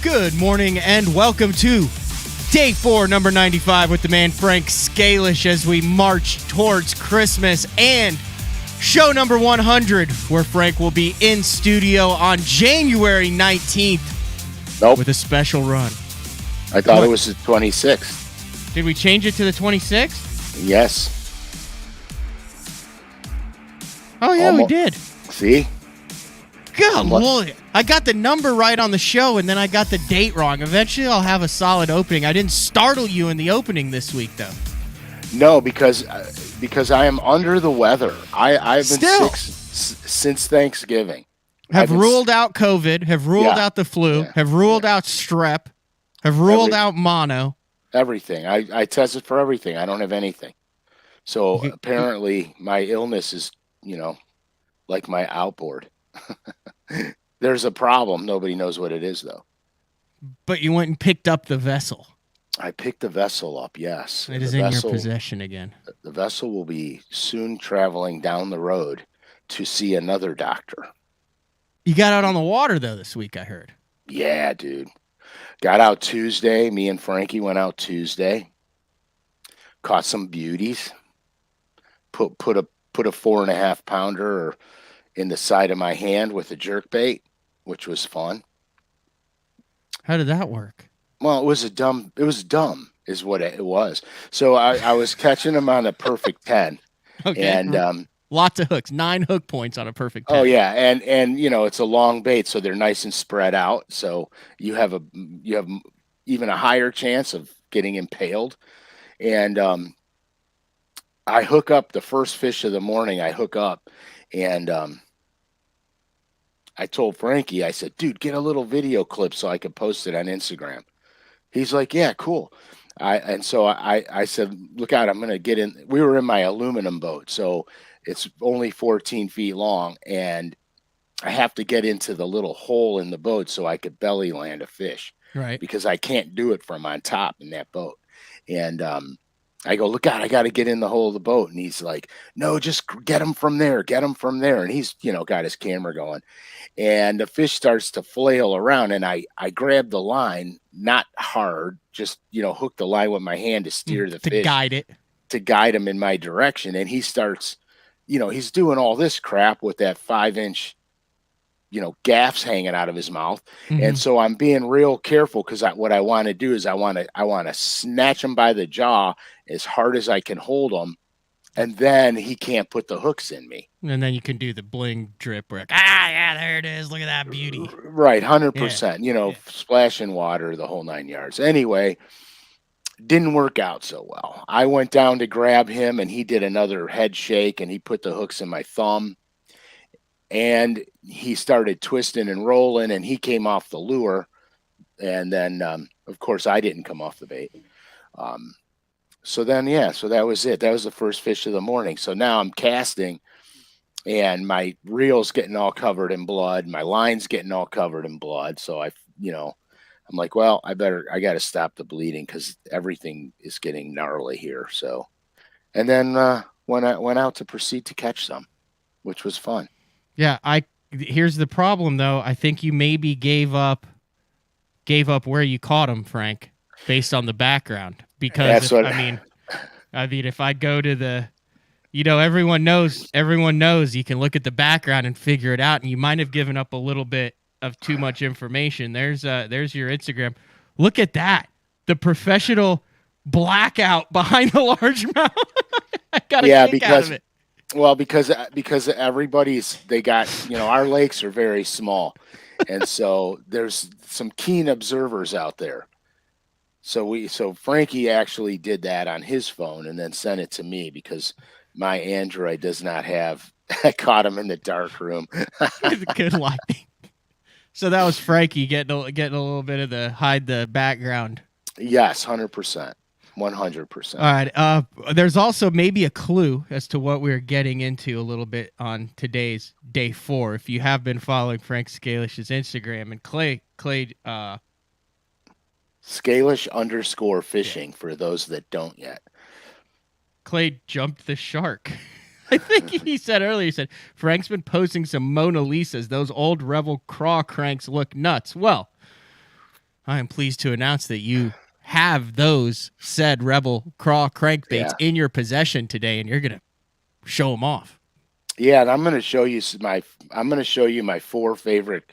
Good morning and welcome to Day 4, number 95 with the man Frank Scalish as we march towards Christmas and show number 100 where Frank will be in studio on January 19th with a special run. I thought it was the 26th. Did we change it to the 26th? Yes. Oh, yeah, we did. See? God, Lord. I got the number right on the show, and then I got the date wrong. Eventually, I'll have a solid opening. I didn't startle you in the opening this week, though. No, because I am under the weather. I've been sick since Thanksgiving. Have ruled out COVID, have ruled out the flu, have ruled out strep, have ruled out mono. Everything. I tested for everything. I don't have anything. So apparently my illness is, like my outboard. There's a problem. Nobody knows what it is, though. But you went and picked up the vessel. I picked the vessel up, yes. It is in your possession again. The vessel will be soon traveling down the road to see another doctor. You got out on the water, though, this week, I heard. Yeah, dude. Got out Tuesday. Me and Frankie went out Tuesday. Caught some beauties. Put a 4.5 pounder in the side of my hand with a jerkbait, which was fun. How did that work? Well, it was dumb is what it was. So I was catching them on a perfect 10. Okay. And lots of hooks, 9 hook points on a perfect 10. Oh yeah, and it's a long bait, so they're nice and spread out. So you have even a higher chance of getting impaled. And I hook up the first fish of the morning. And I told Frankie, I said, dude, get a little video clip so I could post it on Instagram. He's like, yeah, cool. So I said, look out, I'm going to get in. We were in my aluminum boat, so it's only 14 feet long, and I have to get into the little hole in the boat so I could belly land a fish. Right. Because I can't do it from on top in that boat. And I go, look out, I got to get in the hole of the boat. And he's like, no, just get him from there. And he's, got his camera going. And the fish starts to flail around. And I grab the line, not hard, just, hook the line with my hand to steer the fish. To guide him in my direction. And he starts, he's doing all this crap with that 5-inch, gaffs hanging out of his mouth. Mm-hmm. And so I'm being real careful because what I want to do is I want to snatch him by the jaw as hard as I can hold him. And then he can't put the hooks in me. And then you can do the bling drip where, yeah, there it is. Look at that beauty. Right. 100%, splashing water, the whole 9 yards. Anyway, didn't work out so well. I went down to grab him and he did another head shake and he put the hooks in my thumb. And he started twisting and rolling, and he came off the lure. And then, of course, I didn't come off the bait. So that was it. That was the first fish of the morning. So now I'm casting, and my reel's getting all covered in blood. My line's getting all covered in blood. So I'm like, well, I got to stop the bleeding because everything is getting gnarly here. So, and then went out to proceed to catch some, which was fun. Yeah, here's the problem though. I think you maybe gave up where you caught him, Frank, based on the background. Because if I go to the, everyone knows you can look at the background and figure it out, and you might have given up a little bit of too much information. There's your Instagram. Look at that, the professional blackout behind the largemouth. I got a kick out of it. Well, because they got, our lakes are very small. And so there's some keen observers out there. So Frankie actually did that on his phone and then sent it to me because my Android does not have, I caught him in the dark room. Good lighting. So that was Frankie getting a little bit of the hide the background. Yes, 100%. 100%. All right. There's also maybe a clue as to what we're getting into a little bit on today's Day 4. If you have been following Frank Scalish's Instagram and Clay Scalish_fishing for those that don't yet. Clay jumped the shark. I think he said earlier, Frank's been posting some Mona Lisas. Those old Rebel craw cranks look nuts. Well, I am pleased to announce that you have those said Rebel Craw crankbaits in your possession today, and you're gonna show them off. Yeah, and I'm gonna show you my 4 favorite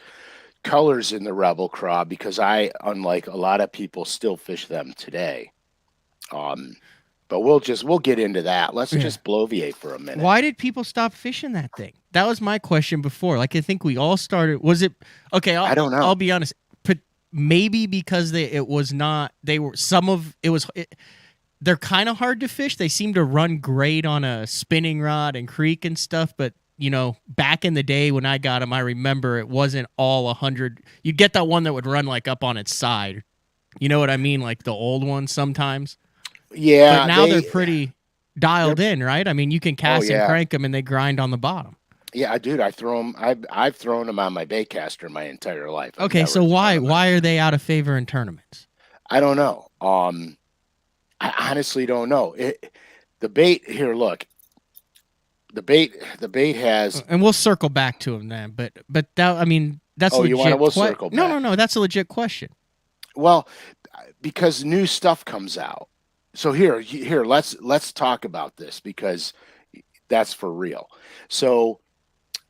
colors in the Rebel Craw because I, unlike a lot of people, still fish them today. But we'll get into that. Let's just bloviate for a minute. Why did people stop fishing that thing? That was my question before. Like, I think we all started. Was it okay? I don't know. I'll be honest. Maybe because they're kind of hard to fish. They seem to run great on a spinning rod and creek and stuff. But back in the day when I got them, I remember it wasn't all 100. You'd get that one that would run like up on its side. You know what I mean? Like the old ones sometimes. Yeah, but now they're pretty dialed in, right? I mean, you can cast and crank them, and they grind on the bottom. Yeah, dude, I throw them. I've thrown them on my baitcaster my entire life. Okay, so why are they out of favor in tournaments? I don't know. I honestly don't know. The bait here. Look, the bait has, and we'll circle back to them then. But that, I mean, that's legit. We'll circle back. No, that's a legit question. Well, because new stuff comes out. So here, let's talk about this because that's for real. So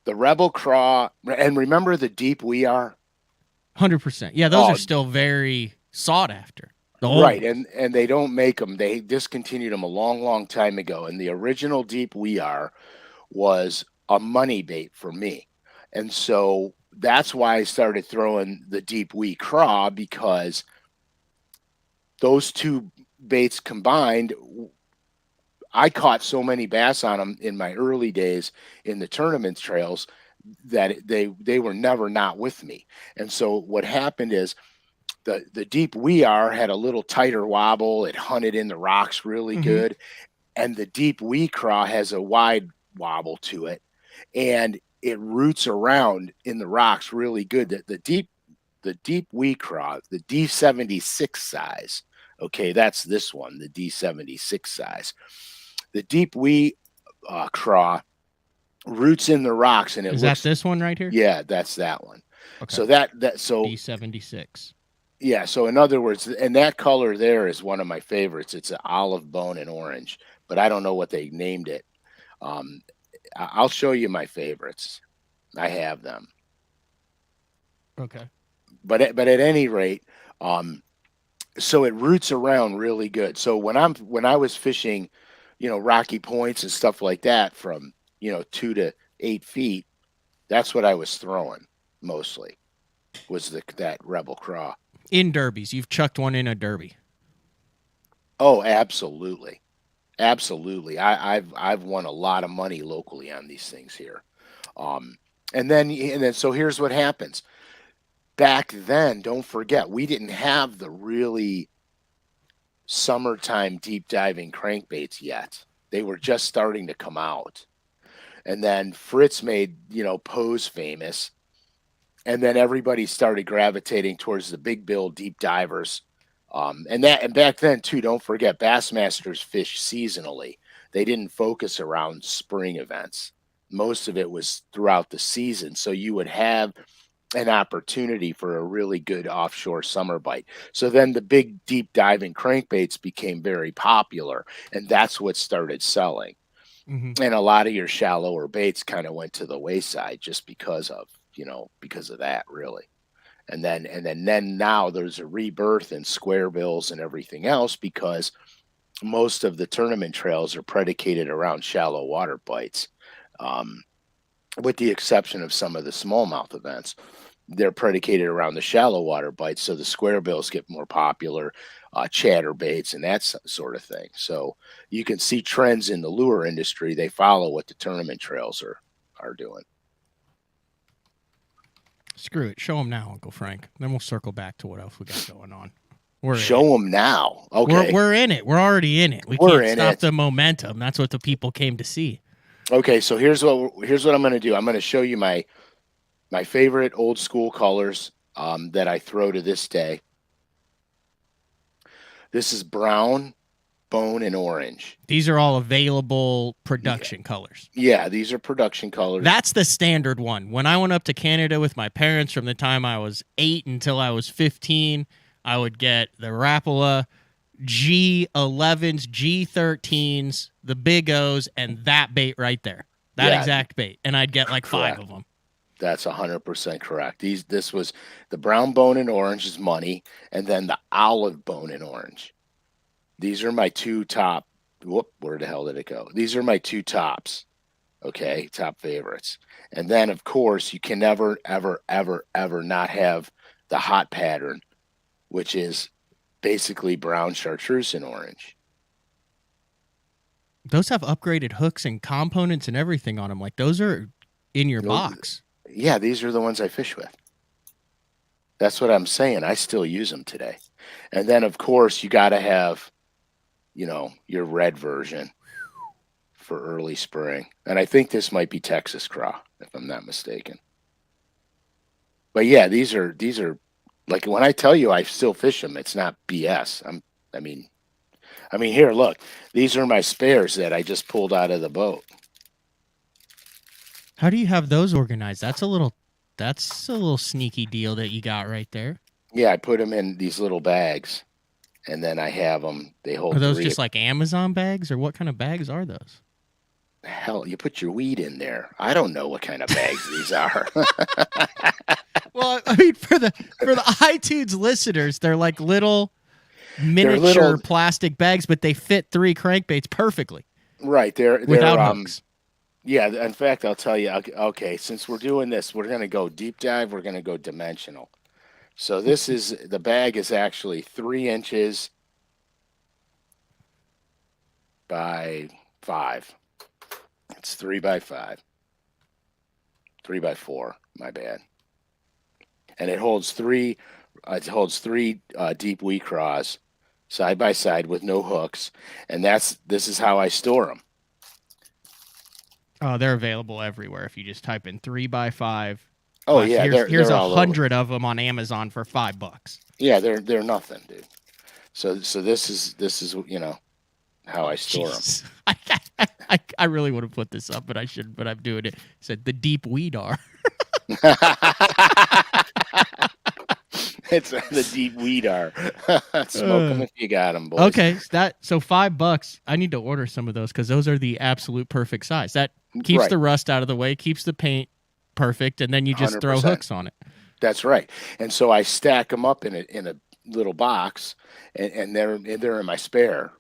the Rebel Craw, and remember the Deep Wee are? 100%. Yeah, those are still very sought after. Right, and they don't make them. They discontinued them a long time ago. And the original Deep Wee are was a money bait for me. And so that's why I started throwing the Deep Wee Craw, because those two baits combined, I caught so many bass on them in my early days in the tournament trails that they were never not with me. And so what happened is the Deep Wee are had a little tighter wobble. It hunted in the rocks really good. And the Deep Wee Craw has a wide wobble to it, and it roots around in the rocks really good. The Deep Wee Craw, the D76 size. Okay, that's this one, the D76 size. The Deep Wee Craw roots in the rocks, and is that this one right here? Yeah, that's that one. Okay. So so D76. Yeah, so in other words, and that color there is one of my favorites. It's an olive bone and orange, but I don't know what they named it. I'll show you my favorites. I have them. Okay. But at any rate, so it roots around really good. So when I was fishing, rocky points and stuff like that from 2 to 8 feet, that's what I was throwing mostly, was that Rebel Craw. In derbies, you've chucked one in a derby. Oh, absolutely, absolutely. I've won a lot of money locally on these things here, and then so here's what happens. Back then, don't forget, we didn't have the really summertime deep diving crankbaits yet. They were just starting to come out. And then Fritz made, Pose famous. And then everybody started gravitating towards the big bill deep divers. And back then too, don't forget, Bassmasters fish seasonally. They didn't focus around spring events. Most of it was throughout the season. So you would have an opportunity for a really good offshore summer bite. So then the big deep diving crankbaits became very popular, and that's what started selling. And a lot of your shallower baits kind of went to the wayside just because of that, really. And then now there's a rebirth in square bills and everything else, because most of the tournament trails are predicated around shallow water bites. With the exception of some of the smallmouth events, they're predicated around the shallow water bites. So the square bills get more popular, chatter baits and that sort of thing. So you can see trends in the lure industry. They follow what the tournament trails are doing. Screw it. Show them now, Uncle Frank. Then we'll circle back to what else we got going on. Show them now. Okay. We're in it. We're already in it. We can't stop the momentum. That's what the people came to see. Okay, so here's what I'm going to do. I'm going to show you my favorite old school colors that I throw to this day. This is brown, bone, and orange. These are all available production colors. Yeah, these are production colors. That's the standard one. When I went up to Canada with my parents from the time I was 8 until I was 15, I would get the Rapala, G11s, G13s, the Big O's, and that bait right there. That exact bait. And I'd get like correct. 5 of them. That's 100% correct. This was the brown bone and orange is money, and then the olive bone and orange. These are my 2 top. Whoop, where the hell did it go? These are my 2 tops. Okay, top favorites. And then, of course, you can never, ever, ever, ever not have the hot pattern, which is basically brown chartreuse and orange. Those have upgraded hooks and components and everything on them. Like, those are in your box. Yeah, these are the ones I fish with. That's what I'm saying. I still use them today. And then, of course, you got to have, your red version for early spring. And I think this might be Texas craw, if I'm not mistaken. But yeah, these are like, when I tell you I still fish them, it's not BS. I mean, here, look. These are my spares that I just pulled out of the boat. How do you have those organized? That's a little sneaky deal that you got right there. Yeah, I put them in these little bags, and then I have them. They hold. Are those just like Amazon bags, or what kind of bags are those? Hell, you put your weed in there. I don't know what kind of bags these are. Well, I mean, for the iTunes listeners, they're like little miniature plastic bags, but they fit 3 crankbaits perfectly. Right, they're without hooks. Yeah, in fact, I'll tell you. Okay, since we're doing this, we're going to go deep dive. We're going to go dimensional. So the bag is actually 3 inches by 5. It's 3 by 5. 3 by 4. My bad. And it holds 3. It holds 3 deep wee craws side by side with no hooks, and this is how I store them. Oh, they're available everywhere. If you just type in 3 by 5. Oh yeah, here's 100 of them on Amazon for $5. Yeah, they're nothing, dude. So this is how I store them. I really would have put this up, but I shouldn't. But I'm doing it. It said the deep weedar. It's the deep weedar. Smoke them if you got them, boys. Okay, so $5. I need to order some of those because those are the absolute perfect size. That keeps the rust out of the way, keeps the paint perfect, and then you just 100%. Throw hooks on it. That's right. And so I stack them up in a little box, and they're in my spare.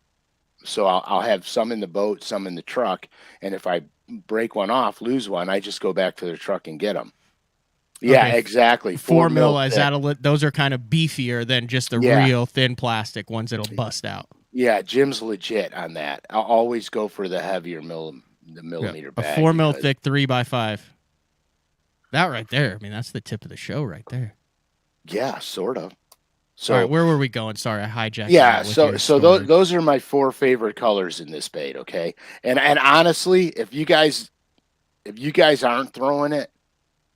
So I'll have some in the boat, some in the truck, and if I break one off, lose one, I just go back to the truck and get them. Yeah, okay. Exactly. 4 mil is those are kind of beefier than just the real thin plastic ones that'll bust out. Yeah, Jim's legit on that. I'll always go for the heavier millimeter bag. A 4 mil thick 3 by 5. That right there. I mean, that's the tip of the show right there. Yeah, sort of. So all right, where were we going? Sorry, I hijacked. Yeah, so those are my 4 favorite colors in this bait. Okay, and honestly, if you guys aren't throwing it,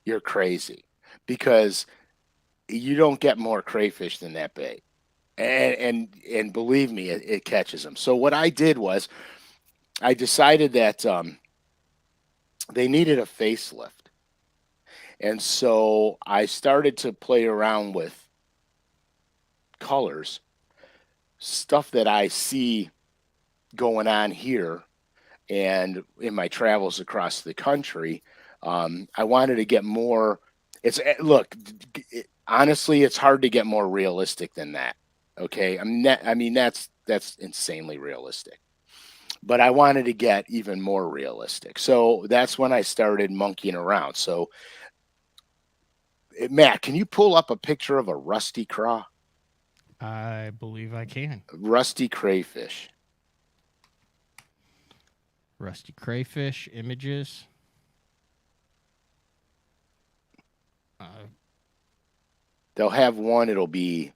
you're crazy, because you don't get more crayfish than that bait, and believe me, it catches them. So what I did was, I decided that they needed a facelift, and so I started to play around with colors, stuff that I see going on here and in my travels across the country. I wanted to get more. Honestly, it's hard to get more realistic than that. Okay, I mean that's insanely realistic, but I wanted to get even more realistic. So that's when I started monkeying around. So Matt, can you pull up a picture of a rusty craw? I believe I can. Rusty crayfish. Rusty crayfish images. They'll have one. It'll be.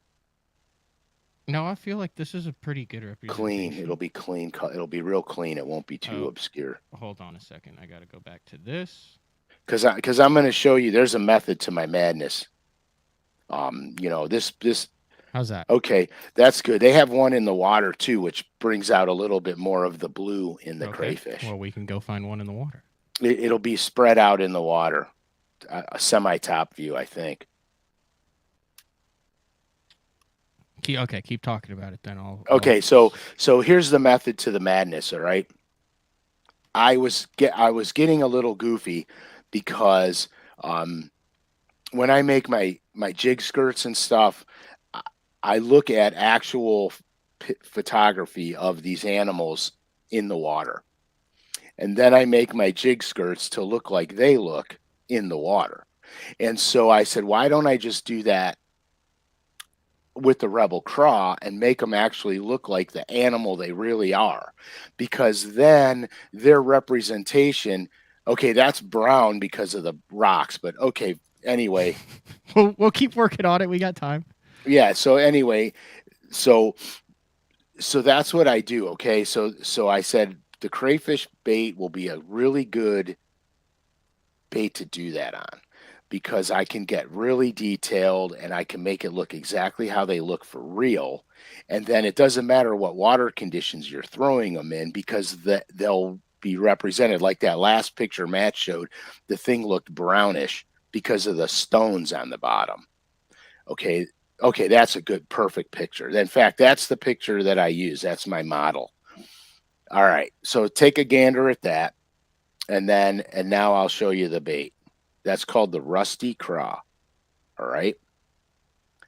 No, I feel like this is a pretty good representation. Clean. It'll be clean. It'll be real clean. It won't be too obscure. Hold on a second. I got to go back to this. Because I'm going to show you. There's a method to my madness. This. How's that? Okay, that's good. They have one in the water too, which brings out a little bit more of the blue in the crayfish. Well, we can go find one in the water. It'll be spread out in the water, a semi-top view, I think. Okay, keep talking about it then. Okay, so here's the method to the madness, all right? I was getting a little goofy because when I make my jig skirts and stuff, I look at actual photography of these animals in the water. And then I make my jig skirts to look like they look in the water. And so I said, why don't I just do that with the Rebel Craw and make them actually look like the animal they really are? Because then their representation, okay, that's brown because of the rocks, but okay, anyway. We'll keep working on it. We got time. Yeah, so anyway, so that's what I do, okay? So I said the crayfish bait will be a really good bait to do that on, because I can get really detailed and I can make it look exactly how they look for real. And then it doesn't matter what water conditions you're throwing them in, because they'll be represented. Like that last picture Matt showed, the thing looked brownish because of the stones on the bottom. Okay, that's a good, perfect picture. In fact, that's the picture that I use. That's my model. All right, so take a gander at that, and now I'll show you the bait. That's called the rusty craw. All right,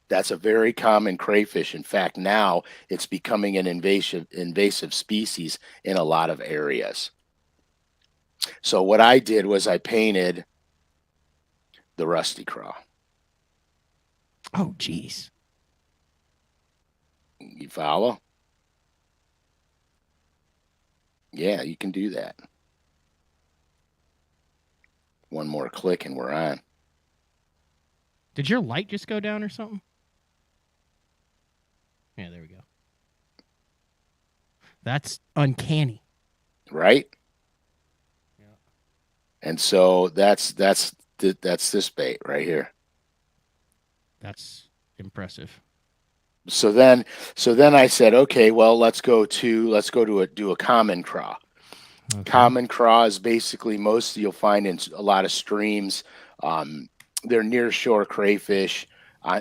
that's a very common crayfish. In fact, now it's becoming an invasive species in a lot of areas. So what I did was I painted the rusty craw. Oh, geez. You follow? Yeah, you can do that. One more click and we're on. Did your light just go down or something? Yeah, there we go. That's uncanny. Right? Yeah. And so that's this bait right here. That's impressive. So then I said, okay, well, let's do a common craw. Okay. Common craw is basically you'll find in a lot of streams. They're near shore crayfish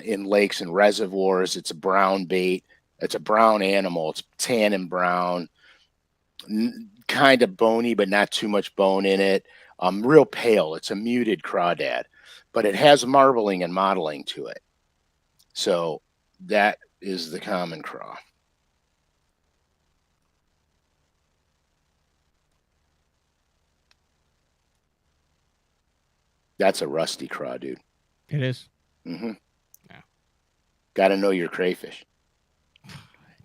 in lakes and reservoirs. It's a brown bait. It's a brown animal. It's tan and brown, kind of bony, but not too much bone in it. Real pale. It's a muted crawdad, but it has marbling and mottling to it. So that is the common craw. That's a rusty craw, dude. It is. Mm-hmm. Yeah. Got to know your crayfish.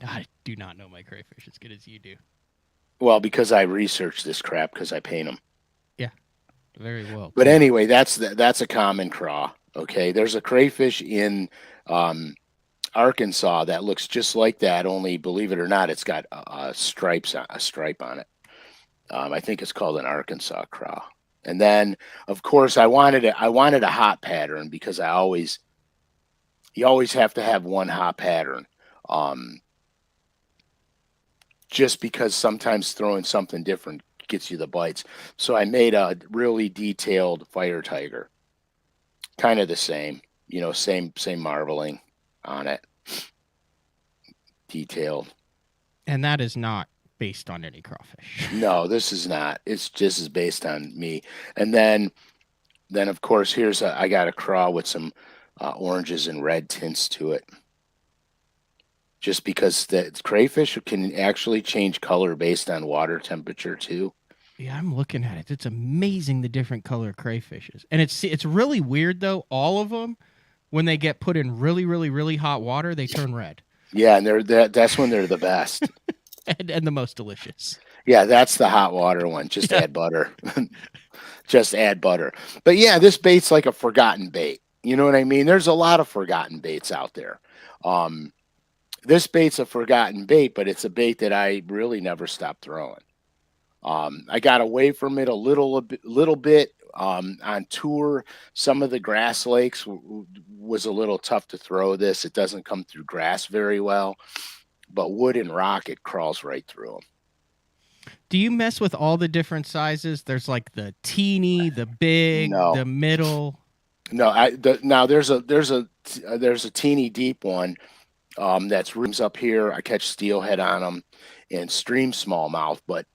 I do not know my crayfish as good as you do. Well, because I researched this crap because I paint them. Yeah, very well. But anyway, that's a common craw. Okay, there's a crayfish in Arkansas that looks just like that. Only, believe it or not, it's got a stripe on it. I think it's called an Arkansas craw. And then, of course, I wanted a hot pattern, because you always have to have one hot pattern. Just because sometimes throwing something different gets you the bites. So I made a really detailed fire tiger. Kind of the same, same marbling on it. Detailed. And that is not based on any crawfish. No, this is not. It's just is based on me. And then of course, I got a craw with some oranges and red tints to it. Just because the crayfish can actually change color based on water temperature too. Yeah, I'm looking at it. It's amazing the different color crayfishes. And it's really weird though. All of them, when they get put in really, really, really hot water, they turn red. Yeah, and that's when they're the best. and the most delicious. Yeah, that's the hot water one. Just add butter. Just add butter. But yeah, this bait's like a forgotten bait. You know what I mean? There's a lot of forgotten baits out there. This bait's a forgotten bait, but it's a bait that I really never stopped throwing. I got away from it a little bit on tour. Some of the grass lakes was a little tough to throw this. It doesn't come through grass very well, but wood and rock, it crawls right through them. Do you mess with all the different sizes? There's like the teeny, the big, the middle. No, now there's a teeny deep one. That's rims up here. I catch steelhead on them and stream smallmouth. But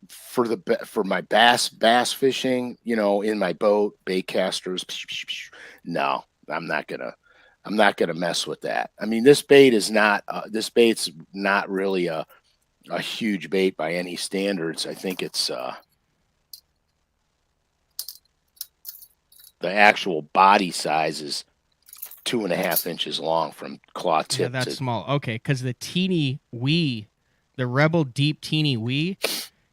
for my bass fishing, you know, in my boat, bait casters, no, I'm not gonna mess with that. I mean, this bait's not really a huge bait by any standards. I think it's the actual body size is 2.5 inches long from claw tip. Yeah, that's small. Okay, because the teeny wee, the Rebel Deep Teeny Wee,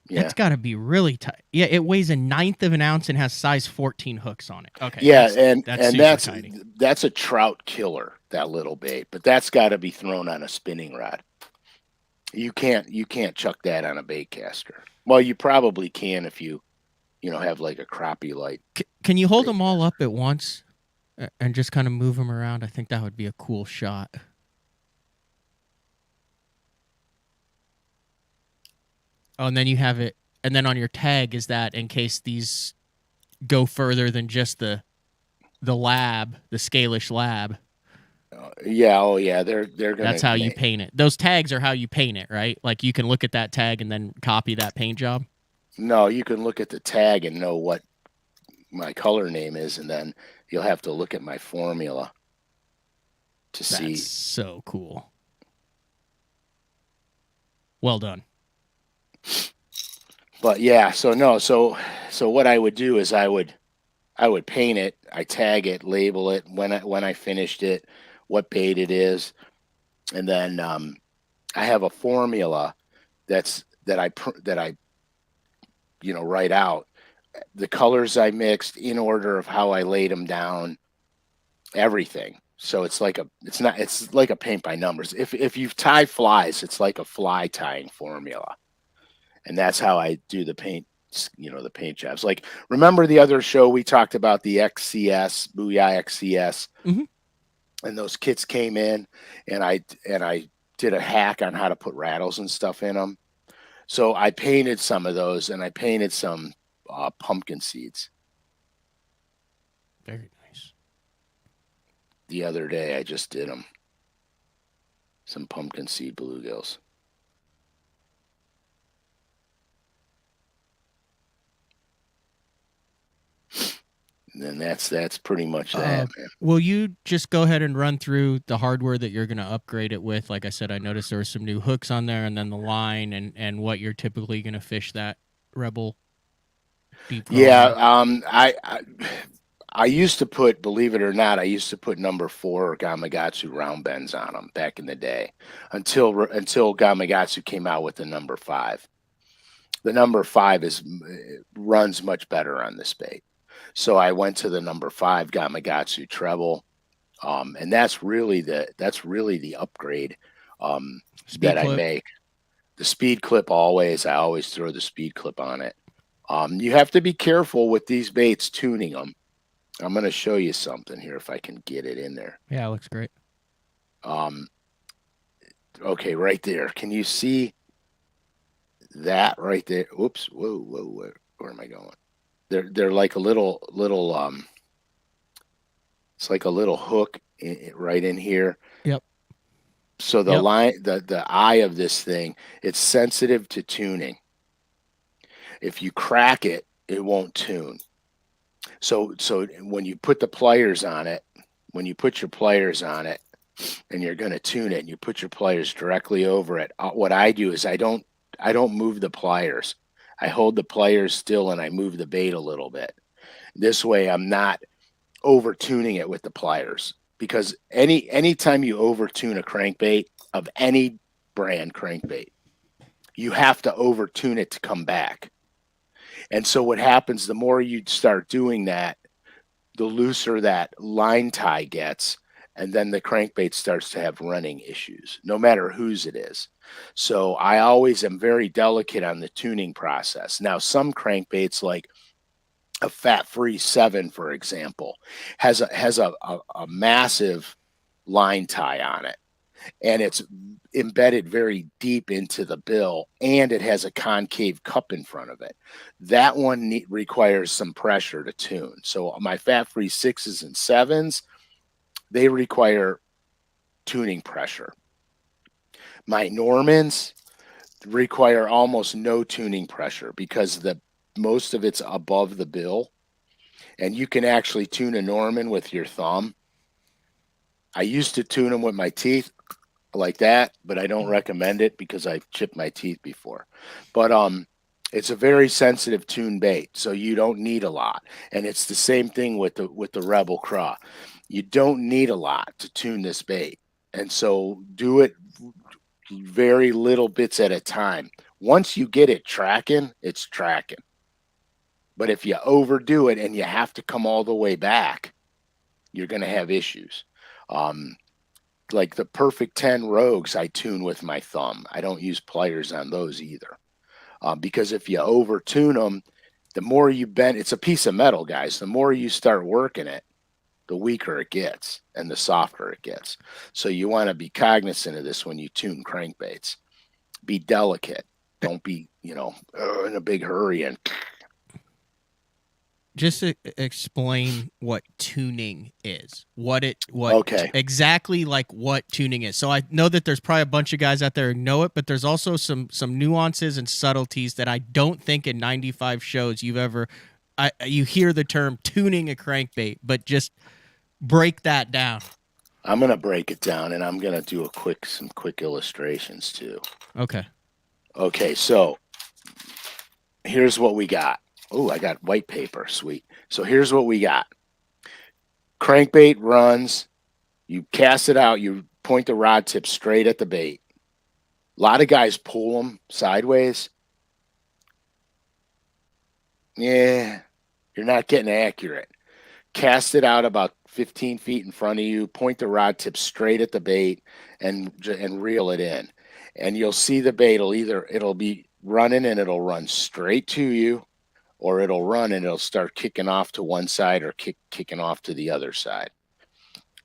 that's got to be really tight. Yeah, it weighs 1/9 of an ounce and has size 14 hooks on it. Okay. Yeah, that's that's a trout killer, that little bait, but that's got to be thrown on a spinning rod. You can't chuck that on a bait caster. Well, you probably can if you have like a crappie light. Can you hold them all up at once and just kind of move them around? I think that would be a cool shot. Oh, and then you have it, and then on your tag is that in case these go further than just the lab, the Scalish lab. Yeah, oh yeah, they're gonna. That's how you paint it. Those tags are how you paint it, right? Like you can look at that tag and then copy that paint job. No, you can look at the tag and know what my color name is, and then you'll have to look at my formula to see. That's so cool. Well done. But yeah, so what I would do is I would paint it, I tag it, label it when I finished it, what bait it is, and then I have a formula that I write out the colors I mixed in order of how I laid them down, everything. So it's like a paint by numbers. If you tie flies, it's like a fly tying formula. And that's how I do the paint, the paint jobs. Like, remember the other show we talked about the XCS, Booyah XCS, and those kits came in, and I did a hack on how to put rattles and stuff in them. So I painted some of those, and I painted some pumpkin seeds. Very nice. The other day, I just did them. Some pumpkin seed bluegills. And that's pretty much that, man. Will you just go ahead and run through the hardware that you're going to upgrade it with? Like I said, I noticed there were some new hooks on there, and then the line, and what you're typically going to fish that Rebel Deep. Yeah, I used to put, believe it or not, I used to put number 4 Gamakatsu round bends on them back in the day, until Gamakatsu came out with the number 5. The number 5 runs much better on this bait. So I went to the number 5 Gamakatsu treble, and that's really the upgrade that I make. The speed clip I always throw the speed clip on it. You have to be careful with these baits tuning them. I'm going to show you something here if I can get it in there. Yeah, it looks great. Okay, right there. Can you see that right there? Oops. Whoa. Where am I going? They're like a little it's like a little hook right in here. Yep. So the line, the eye of this thing, it's sensitive to tuning. If you crack it, it won't tune. So when you put the pliers on it, when you put your pliers on it and you're going to tune it and you put your pliers directly over it, what I do is I don't move the pliers. I hold the pliers still and I move the bait a little bit. This way I'm not over tuning it with the pliers, because anytime you over tune a crankbait of any brand crankbait, you have to over tune it to come back. And so what happens, the more you start doing that, the looser that line tie gets, and then the crankbait starts to have running issues, no matter whose it is. So I always am very delicate on the tuning process. Now, some crankbaits, like a fat-free 7, for example, has a massive line tie on it, and it's embedded very deep into the bill, and it has a concave cup in front of it. That one requires some pressure to tune. So my fat-free 6s and 7s, they require tuning pressure. My Normans require almost no tuning pressure because most of it's above the bill, and you can actually tune a Norman with your thumb. I used to tune them with my teeth like that, but I don't recommend it because I've chipped my teeth before. But it's a very sensitive tune bait, so you don't need a lot. And it's the same thing with the Rebel Craw. You don't need a lot to tune this bait, and so do it very little bits at a time. Once you get it tracking, it's tracking. But if you overdo it and you have to come all the way back, you're going to have issues. Like the Perfect 10 Rogues, I tune with my thumb. I don't use pliers on those either. Because if you over tune them, the more you bend, it's a piece of metal, guys. The more you start working it, the weaker it gets and the softer it gets. So you want to be cognizant of this when you tune crankbaits. Be delicate. Don't be, in a big hurry and. Just to explain what tuning is, exactly like what tuning is. So I know that there's probably a bunch of guys out there who know it, but there's also some nuances and subtleties that I don't think in 95 shows you hear the term tuning a crankbait, but just break that down. I'm going to break it down, and I'm going to do some quick illustrations too. Okay, so here's what we got. Oh, I got white paper. Sweet. So here's what we got. Crankbait runs. You cast it out. You point the rod tip straight at the bait. A lot of guys pull them sideways. Yeah, you're not getting accurate. Cast it out about 15 feet in front of you. Point the rod tip straight at the bait and reel it in. And you'll see the bait. It'll be running and it'll run straight to you, or it'll run and it'll start kicking off to one side or kicking off to the other side.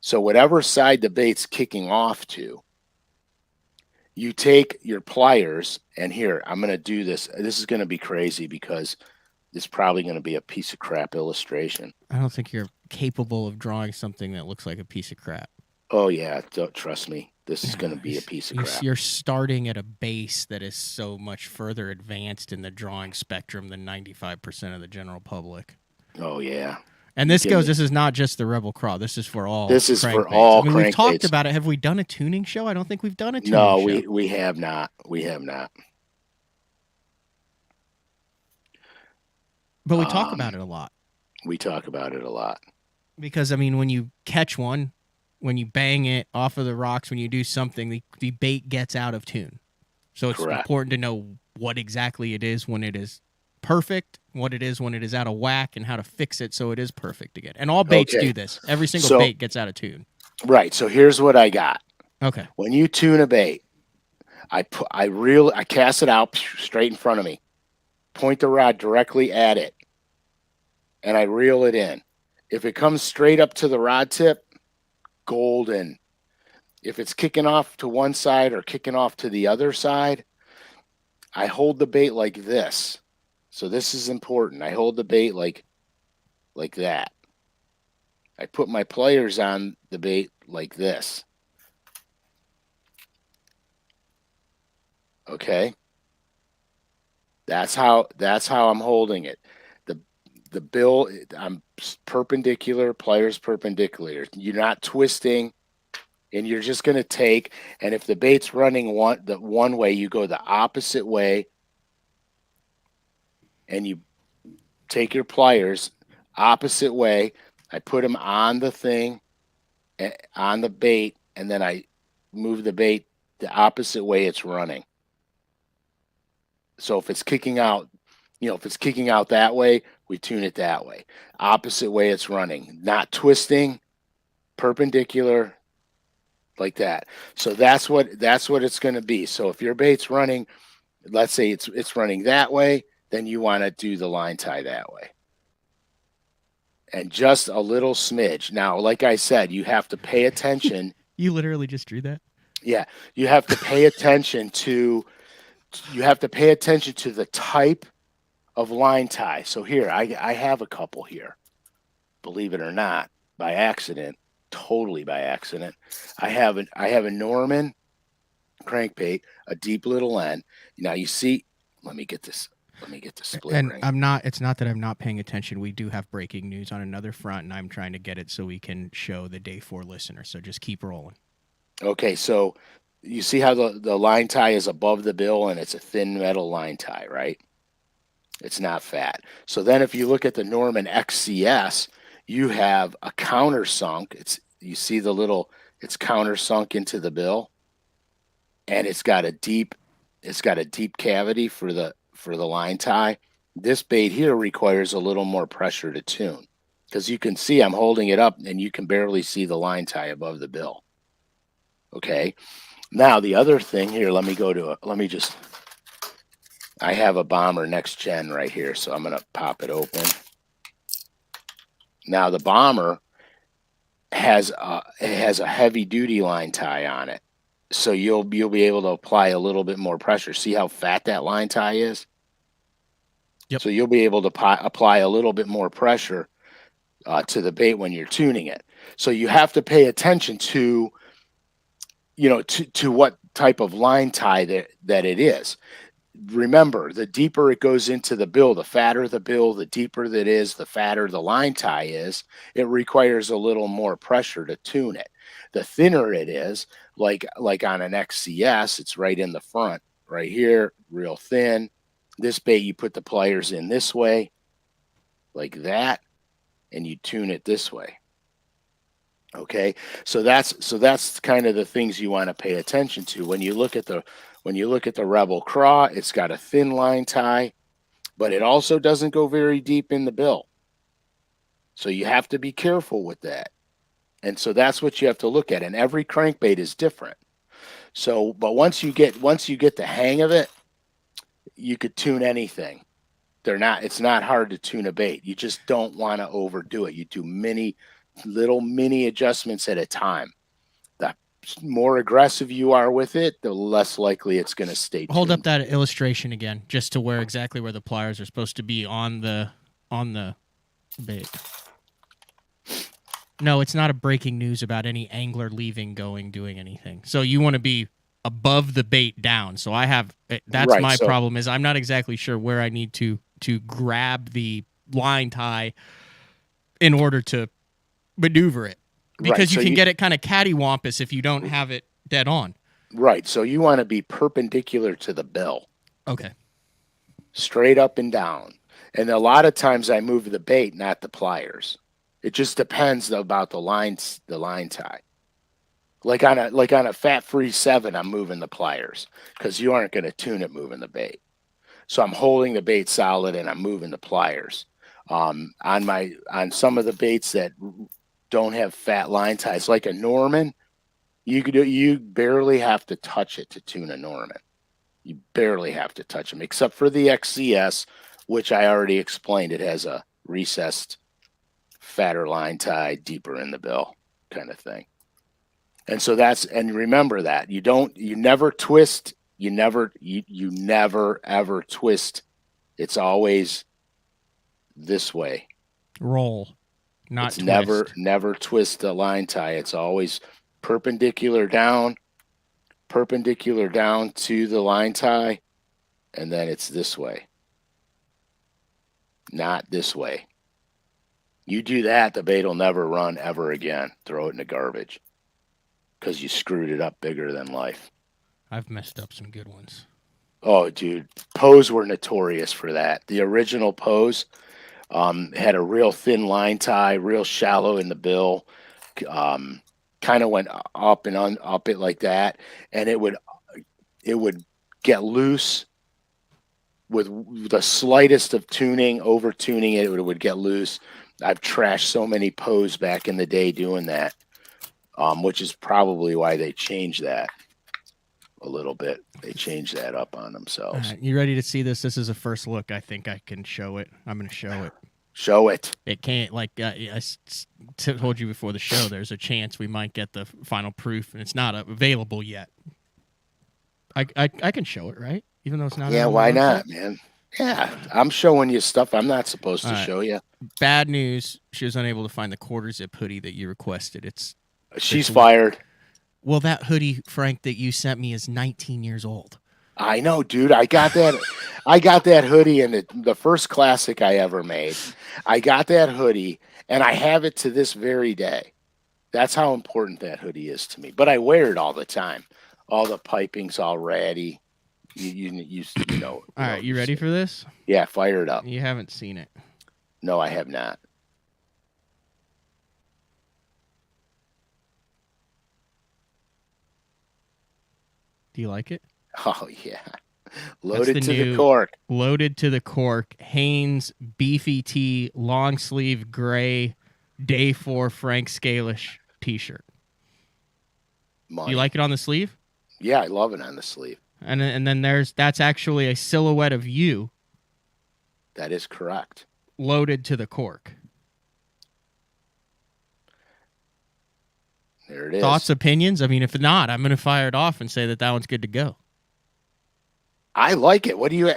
So whatever side the bait's kicking off to, you take your pliers, and here, I'm going to do this. This is going to be crazy because it's probably going to be a piece of crap illustration. I don't think you're capable of drawing something that looks like a piece of crap. Oh, yeah. Don't trust me. This is going to be a piece of crap. You're starting at a base that is so much further advanced in the drawing spectrum than 95% of the general public. Oh, yeah. And this is not just the Rebel Craw. This is for all. This is for all crankbaits. We've talked about it. Have we done a tuning show? I don't think we've done a tuning show. No, we have not. We have not. But we talk about it a lot. We talk about it a lot. Because, when you catch one, when you bang it off of the rocks, when you do something, the bait gets out of tune. So it's important to know what exactly it is when it is perfect, what it is when it is out of whack, and how to fix it so it is perfect again. And all baits do this. Every single bait gets out of tune. Right. So here's what I got. Okay. When you tune a bait, I cast it out straight in front of me, point the rod directly at it, and I reel it in. If it comes straight up to the rod tip, golden. If it's kicking off to one side or kicking off to the other side, I hold the bait like this. So this is important. I hold the bait like that. I put my pliers on the bait like this. Okay? That's how I'm holding it. The bill, I'm perpendicular, pliers perpendicular. You're not twisting, and you're just going to take, and if the bait's running one way, you go the opposite way, and you take your pliers opposite way. I put them on the thing, on the bait, and then I move the bait the opposite way it's running. So if it's kicking out, if it's kicking out that way, we tune it that way. Opposite way it's running, not twisting, perpendicular, like that. So that's what it's going to be. So if your bait's running, let's say it's running that way, then you want to do the line tie that way. And just a little smidge. Now, like I said, you have to pay attention. You literally just drew that? Yeah. You have to pay attention to the type of line tie. So here, I have a couple here, believe it or not, by accident. totally by accident. I have a Norman crankbait, a deep little end. Now you see, let me get this split And ring. it's not that I'm not paying attention. We do have breaking news on another front, and I'm trying to get it so we can show the day 4 listener. So just keep rolling. Okay, so you see how the line tie is above the bill, and it's a thin metal line tie, right? It's not fat. So then if you look at the Norman XCS, you have a countersunk. You see it's countersunk into the bill, and it's got a deep cavity for the line tie. This bait here requires a little more pressure to tune, because you can see I'm holding it up and you can barely see the line tie above the bill. Okay. Now the other thing here, I have a Bomber Next Gen right here, so I'm going to pop it open. Now the Bomber has a heavy duty line tie on it, so you'll be able to apply a little bit more pressure. See how fat that line tie is? Yep. So you'll be able to apply a little bit more pressure to the bait when you're tuning it. So you have to pay attention to, to what type of line tie that it is. Remember, the deeper it goes into the bill, the fatter the bill, the deeper that is, the fatter the line tie is. It requires a little more pressure to tune it. The thinner it is, like on an XCS, it's right in the front, right here, real thin. This bait, you put the pliers in this way, like that, and you tune it this way. Okay, so that's kind of the things you want to pay attention to when you look at the Rebel Craw. It's got a thin line tie, but it also doesn't go very deep in the bill. So you have to be careful with that. And so that's what you have to look at. And every crankbait is different. So, but once you get the hang of it, you could tune anything. It's not hard to tune a bait. You just don't want to overdo it. You do little mini adjustments at a time. The more aggressive you are with it, the less likely it's going to stay tuned. Hold up that illustration again, just to exactly where the pliers are supposed to be on the bait. No, it's not a breaking news about any angler leaving, doing anything. So you want to be above the bait down. So that's right, my problem is I'm not exactly sure where I need to grab the line tie in order to maneuver it, because you can get it kind of cattywampus if you don't have it dead on. Right. So you want to be perpendicular to the bill. Okay. Straight up and down. And a lot of times I move the bait, not the pliers. It just depends about the line tie. Like on a fat-free 7, I'm moving the pliers because you aren't going to tune it moving the bait. So I'm holding the bait solid and I'm moving the pliers. On some of the baits that don't have fat line ties, like a Norman, you barely have to touch it to tune a Norman. You barely have to touch them, except for the XCS, which I already explained. It has a recessed, fatter line tie, deeper in the bill kind of thing. And so and remember that you never twist. You never ever twist. It's always this way. Roll, not it's twist. Never twist the line tie. It's always perpendicular down to the line tie, and then it's this way, not this way. You do that, the bait will never run ever again. Throw it in the garbage because you screwed it up bigger than life. I've messed up some good ones. Oh, dude, Poes were notorious for that. The original Poes had a real thin line tie, real shallow in the bill, kind of went up and up it like that, and it would get loose with the slightest of tuning, over tuning it would get loose. I've trashed so many Poes back in the day doing that, which is probably why they changed that a little bit. They changed that up on themselves. You ready to see this? This is a first look. I think I can show it. I'm going to show it. Show it. It can't, I told you before the show, there's a chance we might get the final proof, and it's not available yet. I can show it, right? Even though it's not. Yeah, why not, man? Yeah, I'm showing you stuff I'm not supposed to show you. Bad news. She was unable to find the quarter zip hoodie that you requested. It's She's fired. Well, that hoodie, Frank, that you sent me is 19 years old. I know, dude. I got that. I got that hoodie in the first classic I ever made. I got that hoodie, and I have it to this very day. That's how important that hoodie is to me. But I wear it all the time. All the piping's all ratty. You know. All right, you ready for this? Yeah, fire it up. You haven't seen it. No, I have not. Do you like it? Oh, yeah. Loaded to the cork. Loaded to the cork. Hanes beefy tee, long sleeve gray, day 4 Frank Scalish t-shirt. Money. You like it on the sleeve? Yeah, I love it on the sleeve. And then that's actually a silhouette of you. That is correct. Loaded to the cork. There it is. Thoughts, opinions? I mean, if not, I'm going to fire it off and say that one's good to go. I like it. What do you...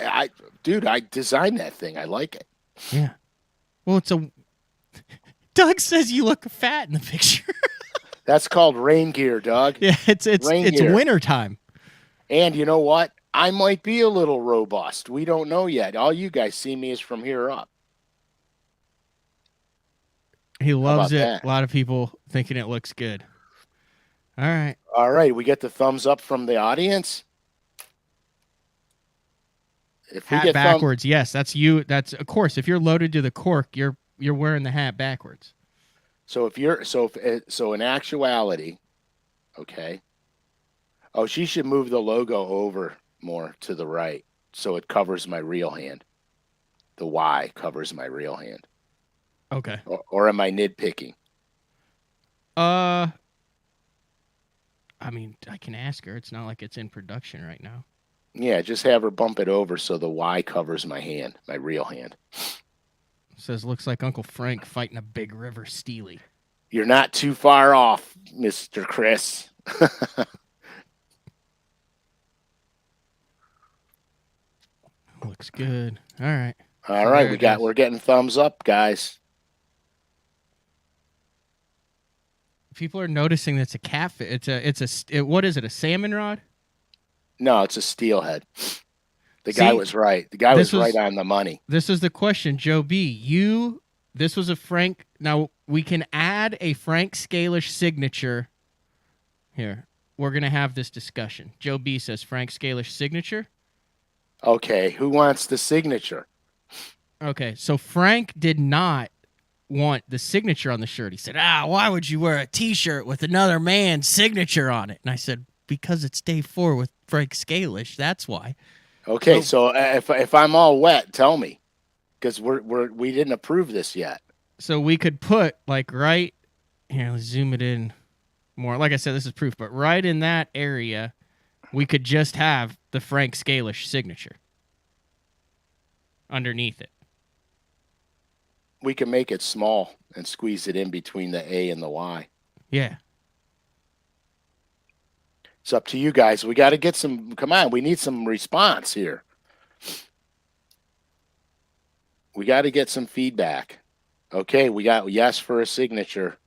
Dude, I designed that thing. I like it. Yeah. Well, it's a... Doug says you look fat in the picture. That's called rain gear, Doug. Yeah, it's winter time. And you know what? I might be a little robust. We don't know yet. All you guys see me is from here up. He loves it. That? A lot of people thinking it looks good. All right. All right. We get the thumbs up from the audience. If hat backwards. Yes, that's you. That's, of course, if you're loaded to the cork, you're wearing the hat backwards. So in actuality, okay. Oh, she should move the logo over more to the right so it covers my real hand. The Y covers my real hand. Okay. Or am I nitpicking? I mean, I can ask her. It's not like it's in production right now. Yeah, just have her bump it over so the Y covers my hand, my real hand. Says, looks like Uncle Frank fighting a big river steely. You're not too far off, Mr. Chris. Looks good. All right. All right, we're getting thumbs up, guys. People are noticing that's a catfish. What is it? A salmon rod? No, it's a steelhead. The guy was right. The guy was right on the money. This is the question, Joe B. This was a Frank. Now we can add a Frank Scalish signature. Here, we're gonna have this discussion. Joe B says Frank Scalish signature. Okay, who wants the signature? Okay, so Frank did not want the signature on the shirt. He said, why would you wear a T-shirt with another man's signature on it? And I said, because it's day 4 with Frank Scalish. That's why. Okay, so if I'm all wet, tell me, because we didn't approve this yet. So we could put like right here. Let's zoom it in more. Like I said, this is proof, but right in that area, we could just have the Frank Scalish signature underneath it. We can make it small and squeeze it in between the A and the Y. Yeah. It's up to you guys. We got to get some, come on, we need some response here. We got to get some feedback. Okay, we got yes for a signature.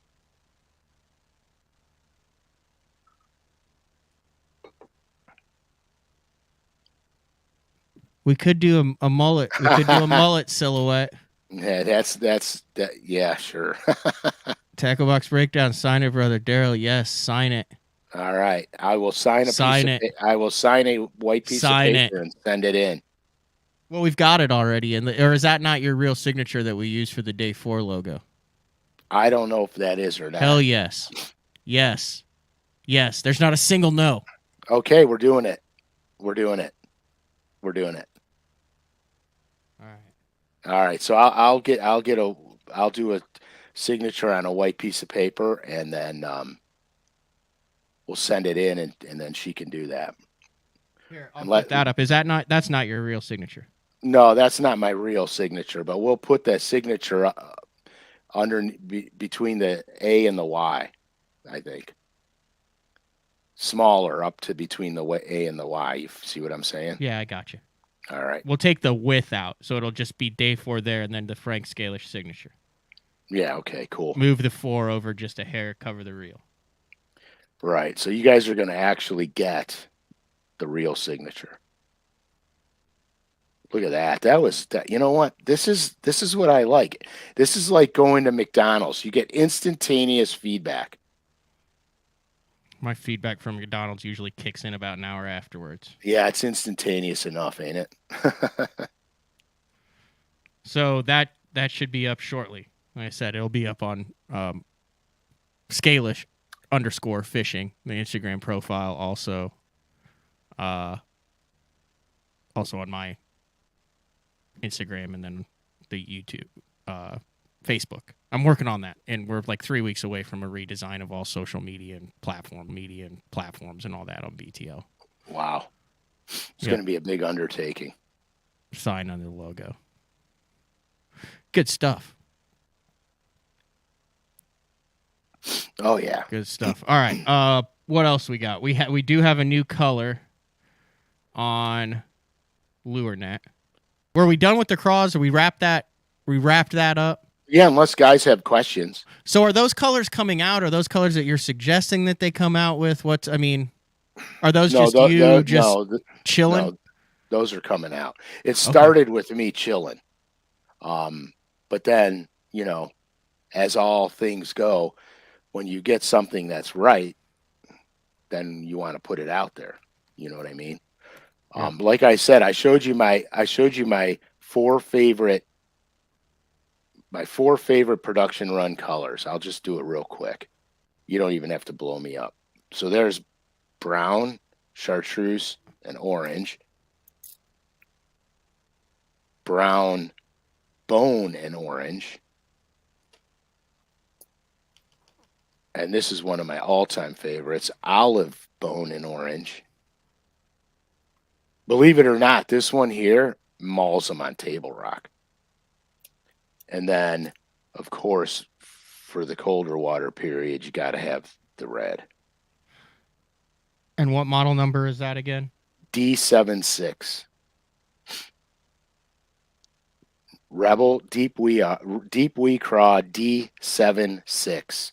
We could do a mullet. We could do a mullet silhouette. Yeah, yeah, sure. Tackle box breakdown. Sign it, brother Daryl. Yes, sign it. All right, I will sign I will sign a white piece of paper and send it in. Well, we've got it already, or is that not your real signature that we use for the day 4 logo? I don't know if that is or not. Hell yes, yes, yes. There's not a single no. Okay, we're doing it. We're doing it. We're doing it. All right. All right. So I'll do a signature on a white piece of paper, and then we'll send it in, and then she can do that. Here, I'll put that up. That's not your real signature? No, that's not my real signature, but we'll put that signature between the A and the Y, I think. Smaller up to between the A and the Y. You see what I'm saying? Yeah, I got you. All right. We'll take the width out, so it'll just be day 4 there, and then the Frank Scalish signature. Yeah, okay, cool. Move the 4 over just a hair, cover the reel. Right. So you guys are going to actually get the real signature. Look at that. That was that. You know what? This is what I like. This is like going to McDonald's. You get instantaneous feedback. My feedback from McDonald's usually kicks in about an hour afterwards. Yeah, it's instantaneous enough, ain't it? So that should be up shortly. Like I said, it'll be up on Scalish _fishing, the Instagram profile, also on my Instagram, and then the YouTube, Facebook. I'm working on that, and we're like 3 weeks away from a redesign of all social media and platforms and all that on BTL. Wow. It's going to be a big undertaking. Sign under the logo. Good stuff. Oh yeah. Good stuff. All right. What else we got? We do have a new color on LureNet. Were we done with the craws? Or we wrapped that up? Yeah, unless guys have questions. So are those colors coming out? Are those colors that you're suggesting that they come out with? Are those chilling? No, those are coming out. It started with me chilling. But then, as all things go, when you get something that's right, then you want to put it out there. You know what I mean? Yeah. Like I said, I showed you my four favorite production run colors. I'll just do it real quick. You don't even have to blow me up. So there's brown, chartreuse, and orange. Brown, bone, and orange. And this is one of my all-time favorites, olive, bone, and orange. Believe it or not, this one here mauls them on Table Rock. And then, of course, for the colder water period, you got to have the red. And what model number is that again? D76. Rebel Deep Wee Craw D76.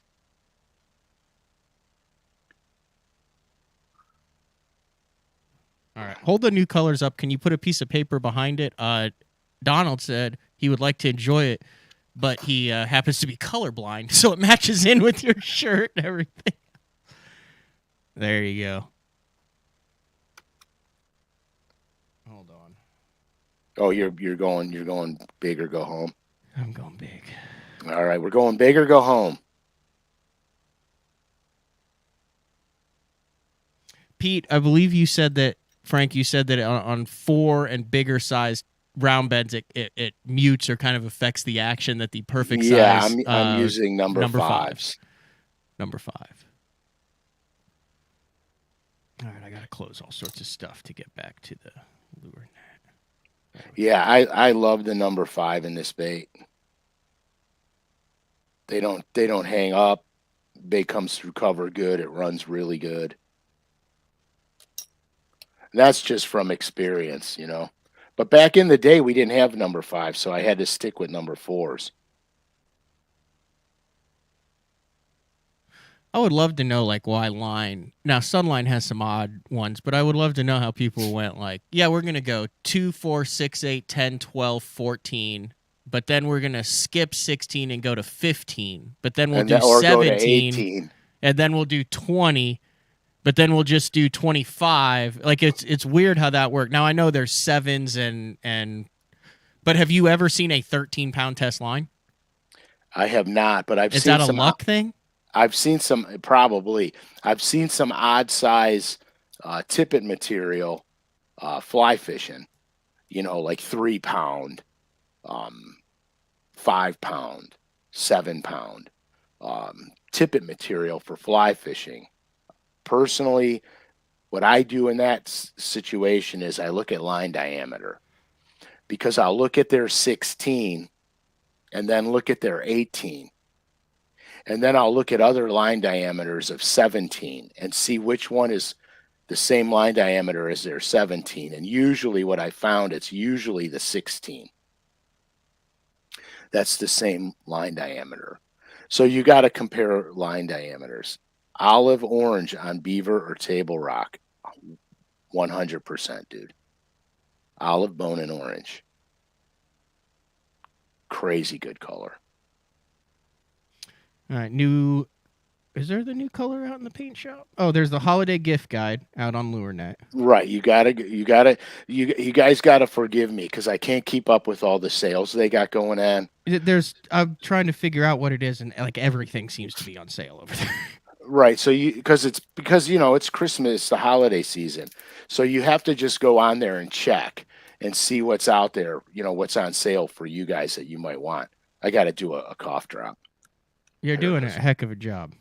All right. Hold the new colors up. Can you put a piece of paper behind it? Donald said he would like to enjoy it, but he happens to be colorblind, so it matches in with your shirt and everything. There you go. Hold on. Oh, you're going big or go home? I'm going big. All right, we're going big or go home. Pete, I believe you said that, Frank, you said that on 4 and bigger sized round beds, it mutes or kind of affects the action, that the perfect size. Yeah, I'm using number 5s. Number 5. All right, I got to close all sorts of stuff to get back to the lure net. Yeah, I love the number 5 in this bait. They don't hang up. Bait comes through cover good. It runs really good. That's just from experience, But back in the day, we didn't have number 5, so I had to stick with number 4s. I would love to know, why line. Now, Sunline has some odd ones, but I would love to know how people went we're going to go 2, 4, 6, 8, 10, 12, 14, but then we're going to skip 16 and go to 15, but then we'll do 17, and then we'll do 20, but then we'll just do 25. It's weird how that worked. Now, I know there's 7s but have you ever seen a 13-pound test line? I have not, but I've seen some. Is that a luck thing? I've seen some, probably. I've seen some odd size tippet material fly fishing, 3 pound, 5 pound, 7 pound tippet material for fly fishing. Personally, what I do in that situation is I look at line diameter, because I'll look at their 16 and then look at their 18. And then I'll look at other line diameters of 17 and see which one is the same line diameter as their 17. And usually what I found, it's usually the 16. That's the same line diameter. So you got to compare line diameters. Olive orange on beaver or table rock. 100%, dude. Olive, bone, and orange. Crazy good color. All right, is there the new color out in the paint shop? Oh, there's the holiday gift guide out on LureNet. Right, you guys gotta forgive me because I can't keep up with all the sales they got going on. I'm trying to figure out what it is, and like everything seems to be on sale over there. Right, so because it's Christmas, the holiday season, so you have to just go on there and check and see what's out there, what's on sale for you guys that you might want. I got to do a cough drop. You're doing a heck of a job.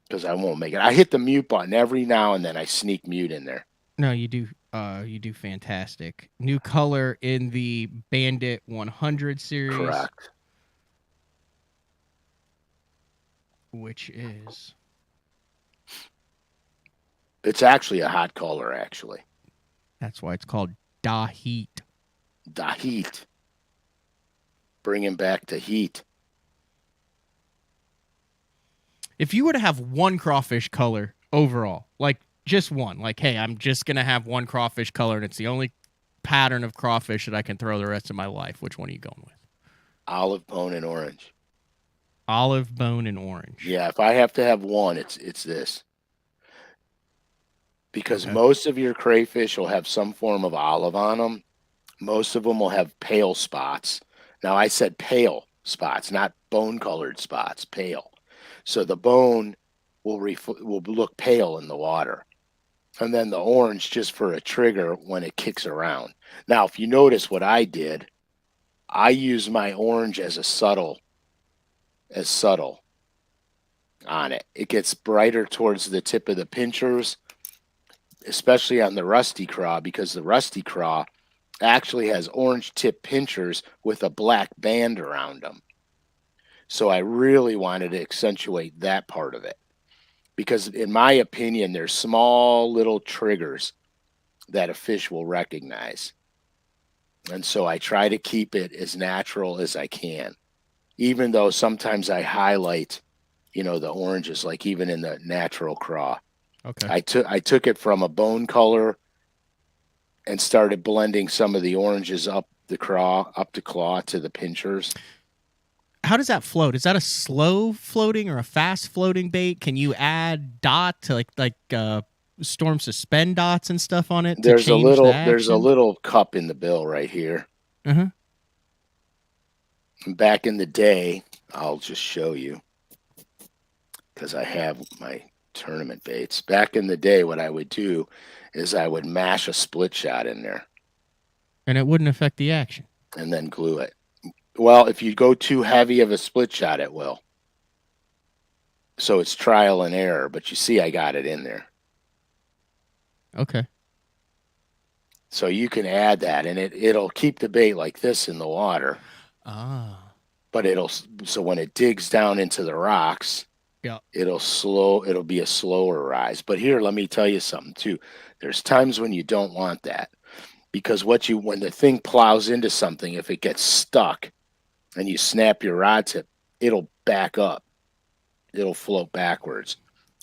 Because I won't make it. I hit the mute button every now and then. I sneak mute in there. No, you do. You do fantastic. New color in the Bandit 100 series. Correct. Which is. It's actually a hot color, actually. That's why it's called Da Heat. Da Heat. Bringing back the heat. If you were to have one crawfish color overall, like just one, like, hey, I'm just going to have one crawfish color and it's the only pattern of crawfish that I can throw the rest of my life, which one are you going with? Olive, bone, and orange. Olive, bone, and orange. Yeah, if I have to have one, it's this. Because most of your crayfish will have some form of olive on them. Most of them will have pale spots. Now, I said pale spots, not bone-colored spots, pale. So the bone will look pale in the water. And then the orange just for a trigger when it kicks around. Now, if you notice what I did, I use my orange as subtle on it. It gets brighter towards the tip of the pinchers, especially on the rusty craw, because the rusty craw actually has orange tip pinchers with a black band around them. So I really wanted to accentuate that part of it. Because in my opinion, there's small little triggers that a fish will recognize. And so I try to keep it as natural as I can. Even though sometimes I highlight, the oranges, like even in the natural craw. Okay. I took it from a bone color and started blending some of the oranges up the claw to the pinchers. How does that float? Is that a slow floating or a fast floating bait? Can you add dot to like storm suspend dots and stuff on it? There's a little cup in the bill right here. Uh-huh. Back in the day, I'll just show you because I have my tournament baits. Back in the day, what I would do is I would mash a split shot in there. And it wouldn't affect the action. And then glue it. Well, if you go too heavy of a split shot, it will. So it's trial and error, but you see I got it in there. Okay. So you can add that, and it'll keep the bait like this in the water. Ah. But so when it digs down into the rocks, yeah, it'll be a slower rise. But here, let me tell you something too. There's times when you don't want that. Because when the thing plows into something, if it gets stuck and you snap your rod tip, it'll back up. It'll float backwards.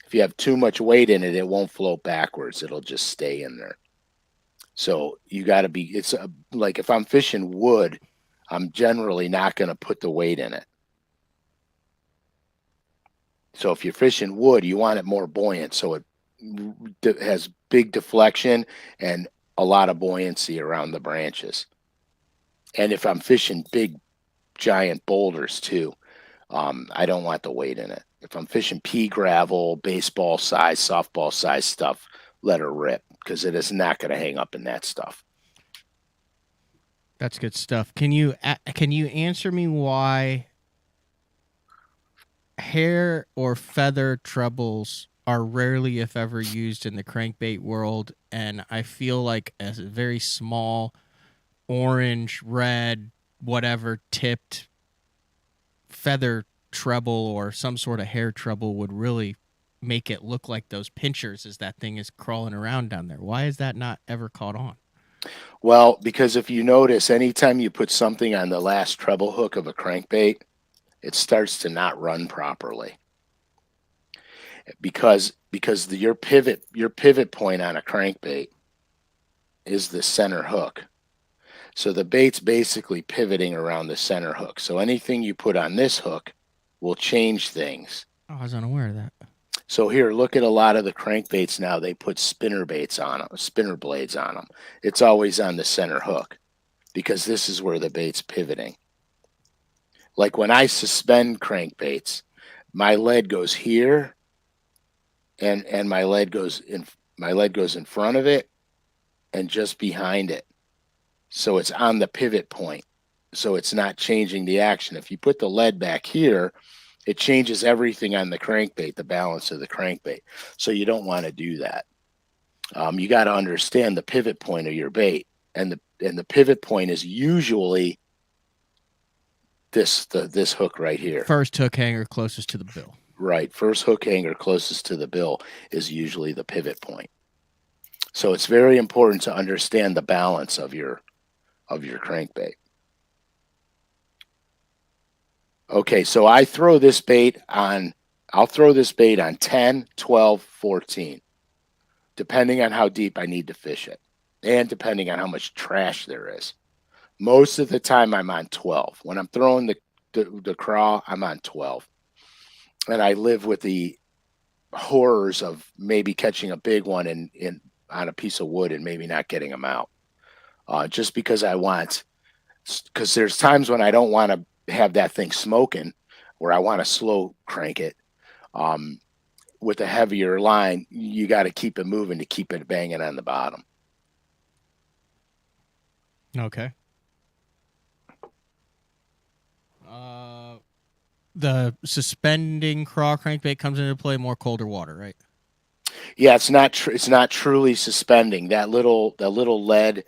If you have too much weight in it, it won't float backwards. It'll just stay in there. So you got to be, like if I'm fishing wood, I'm generally not going to put the weight in it. So if you're fishing wood, you want it more buoyant so it has big deflection and a lot of buoyancy around the branches. And if I'm fishing big, giant boulders too, I don't want the weight in it. If I'm fishing pea gravel, baseball size, softball size stuff, let her rip because it is not going to hang up in that stuff. That's good stuff. Can you answer me why hair or feather trebles are rarely, if ever, used in the crankbait world? And I feel like a very small orange, red, whatever tipped feather treble or some sort of hair treble would really make it look like those pinchers as that thing is crawling around down there. Why is that not ever caught on? Well, because if you notice, anytime you put something on the last treble hook of a crankbait, it starts to not run properly. because your pivot point on a crankbait is the center hook. So the bait's basically pivoting around the center hook. So anything you put on this hook will change things. Oh, I was unaware of that. So here, look at a lot of the crankbaits now. They put spinner baits on them, spinner blades on them. It's always on the center hook because this is where the bait's pivoting. Like when I suspend crankbaits, my lead goes here, and my lead goes in front of it and just behind it. So it's on the pivot point. So it's not changing the action. If you put the lead back here, it changes everything on the crankbait, the balance of the crankbait. So you don't want to do that. You got to understand the pivot point of your bait, and the pivot point is usually this hook right here. First hook hanger closest to the bill. Right. First hook hanger closest to the bill is usually the pivot point. So it's very important to understand the balance of your crankbait. Okay, so I'll throw this bait on 10, 12, 14, depending on how deep I need to fish it and depending on how much trash there is. Most of the time I'm on 12. When I'm throwing the craw, I'm on 12. And I live with the horrors of maybe catching a big one on a piece of wood and maybe not getting them out. Just because because there's times when I don't want to have that thing smoking, where I want to slow crank it. With a heavier line, you got to keep it moving to keep it banging on the bottom. Okay. The suspending craw crankbait comes into play more colder water, right? Yeah, it's not truly suspending. That little lead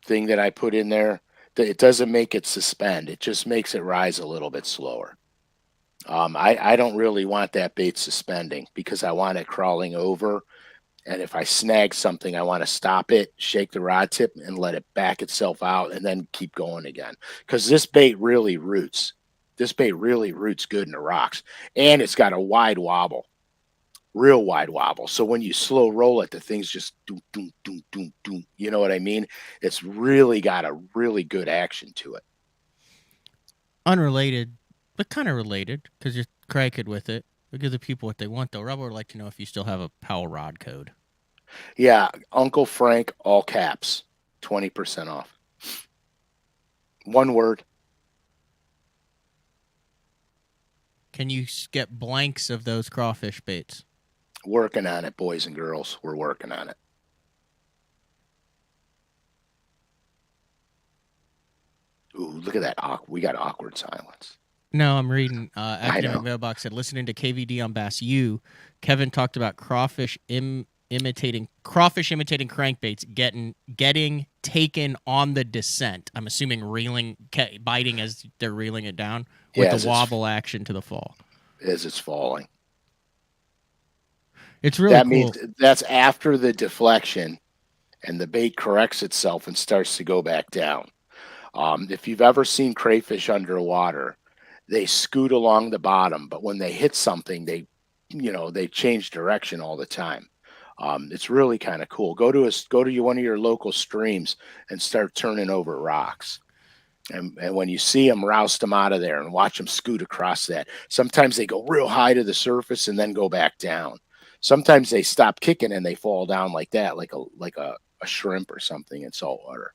thing that I put in there, it doesn't make it suspend. It just makes it rise a little bit slower. I don't really want that bait suspending because I want it crawling over. And if I snag something, I want to stop it, shake the rod tip, and let it back itself out and then keep going again. Because this bait really roots. This bait really roots good in the rocks. And it's got a wide wobble. Real wide wobble. So when you slow roll it, the thing's just doom, doom, doom, doom, doom. You know what I mean? It's really got a really good action to it. Unrelated, but kind of related because you're cranking with it. We give the people what they want, though. Rebel would like to know if you still have a Powell rod code. Yeah, Uncle Frank, all caps, 20% off. One word. Can you get blanks of those crawfish baits? Working on it, boys and girls. We're working on it. Ooh, look at that. We got awkward silence. No, I'm reading. Academic Mailbox said, listening to KVD on Bass U, Kevin talked about crawfish imitating crankbaits getting taken on the descent. I'm assuming biting as they're reeling it down with the wobble action to the fall. As it's falling. It's really cool. Means that's after the deflection and the bait corrects itself and starts to go back down. If you've ever seen crayfish underwater, they scoot along the bottom, but when they hit something, they change direction all the time. It's really kind of cool. Go to one of your local streams and start turning over rocks. And when you see them, roust them out of there and watch them scoot across that. Sometimes they go real high to the surface and then go back down. Sometimes they stop kicking and they fall down like that, like a shrimp or something in salt water.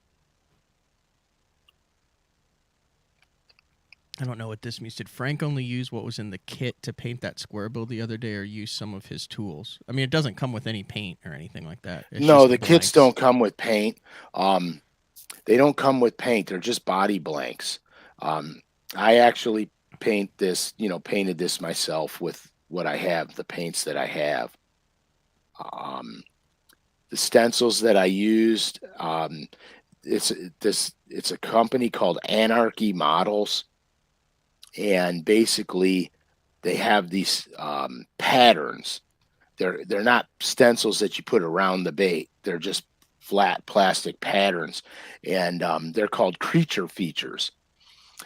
I don't know what this means. Did Frank only use what was in the kit to paint that square bill the other day, or use some of his tools? I mean, it doesn't come with any paint or anything like that. No, the kits don't come with paint. They don't come with paint. They're just body blanks. I actually painted this myself with what I have, the paints that I have. The stencils that I used, it's a company called Anarchy Models. And basically they have these patterns. They're not stencils that you put around the bait. They're just flat plastic patterns, and they're called creature features.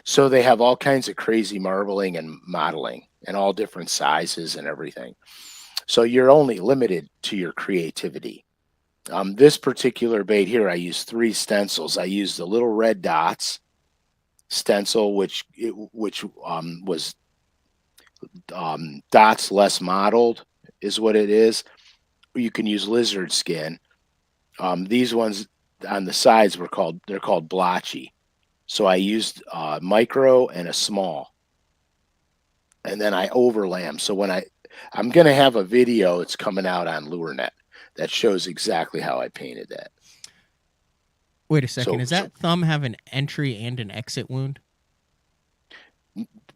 So they have all kinds of crazy marbling and modeling and all different sizes and everything. So you're only limited to your creativity. This particular bait here, I use 3 stencils. I use the little red dots stencil, which was dots less mottled, is what it is. You can use lizard skin. These ones on the sides they're called blotchy. So I used micro and a small, and then I overlay them. So when I'm going to have a video, it's coming out on LureNet that shows exactly how I painted that. Wait a second. Does that thumb have an entry and an exit wound?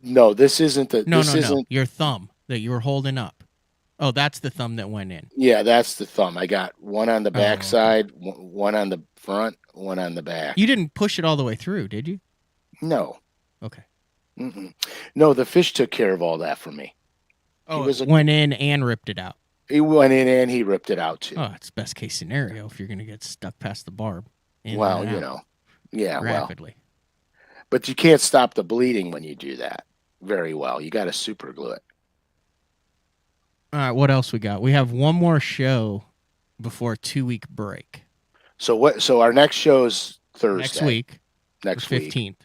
No, this isn't the. No. Your thumb that you were holding up. Oh, that's the thumb that went in. Yeah, that's the thumb. I got one on the back side, one on the front, one on the back. You didn't push it all the way through, did you? No. Okay. No, the fish took care of all that for me. Oh, it went in and ripped it out. He went in and he ripped it out too. Oh, it's best case scenario if you're going to get stuck past the barb. Well, you know, yeah, rapidly. Well, but you can't stop the bleeding when you do that very well. You got to super glue it. All right, what else we got? We have one more show before a 2-week break. So our next show's Thursday. Next week. Next week. 15th.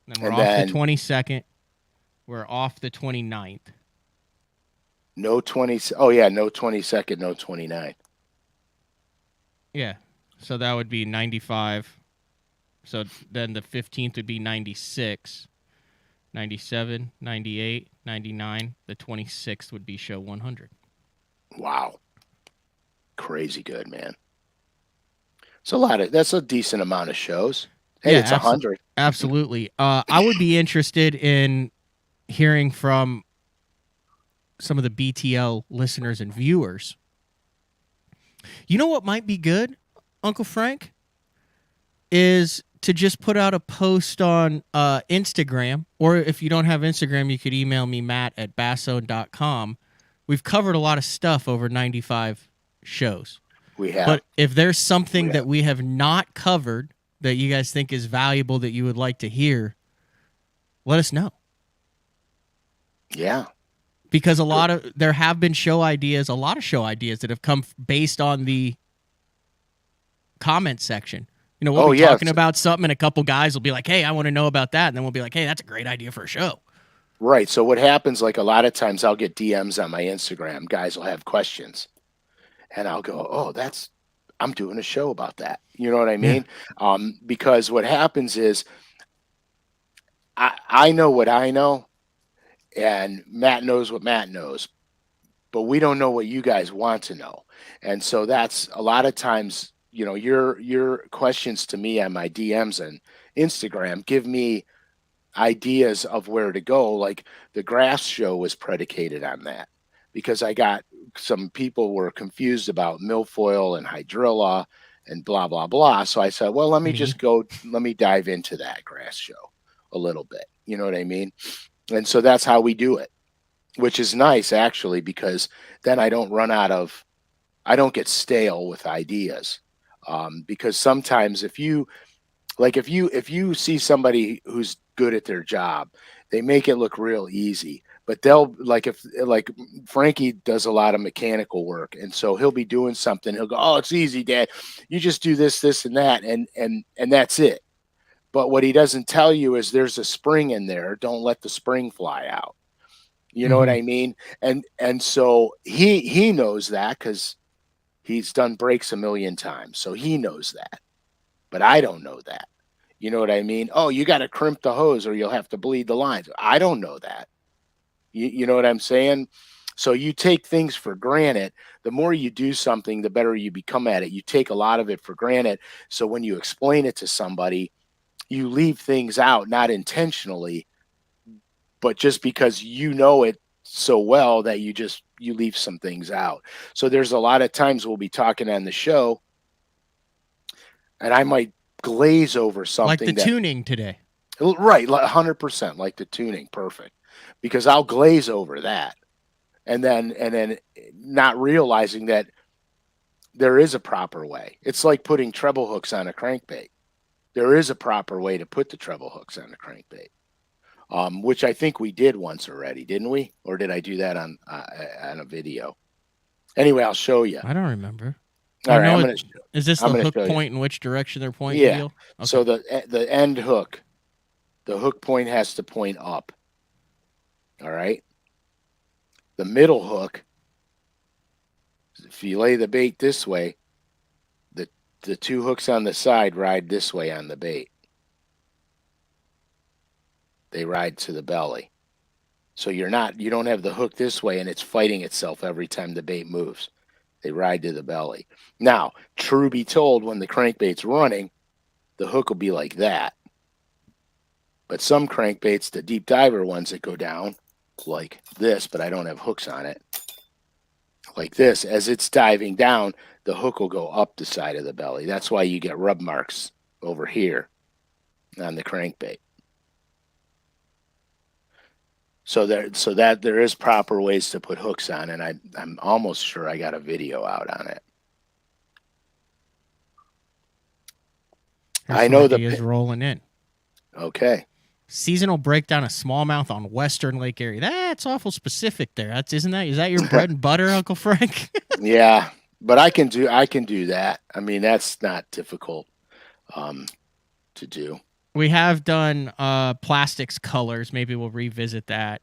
Then we're off the 22nd. We're off the 29th. No 20. Oh yeah, no 22nd, no 29th. Yeah. So that would be 95. So then the 15th would be 96, 97, 98, 99. The 26th would be show 100. Wow. Crazy good, man. That's a decent amount of shows. Hey, yeah, it's 100. Absolutely. I would be interested in hearing from some of the BTL listeners and viewers. You know what might be good, Uncle Frank? Is to just put out a post on Instagram, or if you don't have Instagram, you could email me, matt@bassone.com. We've covered a lot of stuff over 95 shows. We have. But if there's something that we have not covered that you guys think is valuable that you would like to hear, let us know. Yeah. Because there have been a lot of show ideas that have come based on the comment section. You know, we'll be talking about something and a couple guys will be like, hey, I want to know about that. And then we'll be like, hey, that's a great idea for a show. Right. So what happens, like a lot of times I'll get DMs on my Instagram. Guys will have questions. And I'll go, oh, I'm doing a show about that. You know what I mean? Yeah. Because what happens is I know what I know. And Matt knows what Matt knows, but we don't know what you guys want to know. And so that's a lot of times, you know, your questions to me on my DMs and Instagram give me ideas of where to go. Like the grass show was predicated on that because I got some people were confused about milfoil and hydrilla and blah, blah, blah. So I said, well, let me dive into that grass show a little bit. You know what I mean? And so that's how we do it, which is nice actually, because then I don't get stale with ideas. Because sometimes if you see somebody who's good at their job, they make it look real easy, but they'll like Frankie does a lot of mechanical work. And so he'll be doing something. He'll go, oh, it's easy, Dad. You just do this, this, and that. And that's it. But what he doesn't tell you is there's a spring in there. Don't let the spring fly out. You know what I mean? And so he knows that because he's done brakes a million times. So he knows that. But I don't know that. You know what I mean? Oh, you got to crimp the hose or you'll have to bleed the lines. I don't know that. You know what I'm saying? So you take things for granted. The more you do something, the better you become at it. You take a lot of it for granted. So when you explain it to somebody, you leave things out, not intentionally, but just because you know it so well that you leave some things out. So there's a lot of times we'll be talking on the show and I might glaze over something. Like the tuning today. Right. 100% like the tuning. Perfect. Because I'll glaze over that. And then not realizing that there is a proper way. It's like putting treble hooks on a crankbait. There is a proper way to put the treble hooks on the crankbait. which I think we did once already, didn't we? Or did I do that on a video? Anyway, I'll show you. I don't remember. All right, is this the hook point in which direction they're pointing? Yeah. Okay. So the end hook, the hook point has to point up. All right. The middle hook, if you lay the bait this way, the two hooks on the side ride this way on the bait. They ride to the belly. So you don't have the hook this way and it's fighting itself every time the bait moves. They ride to the belly. Now, true be told, when the crankbait's running, the hook will be like that. But some crankbaits, the deep diver ones that go down, like this, but I don't have hooks on it, like this, as it's diving down, the hook will go up the side of the belly. That's why you get rub marks over here on the crankbait. So there is proper ways to put hooks on, and I'm almost sure I got a video out on it. I know the is rolling in. Okay. Seasonal breakdown of smallmouth on Western Lake area. That's awful specific there. Is that your bread and butter, Uncle Frank? Yeah, but I can do that. I mean, that's not difficult to do. We have done plastics colors. Maybe we'll revisit that.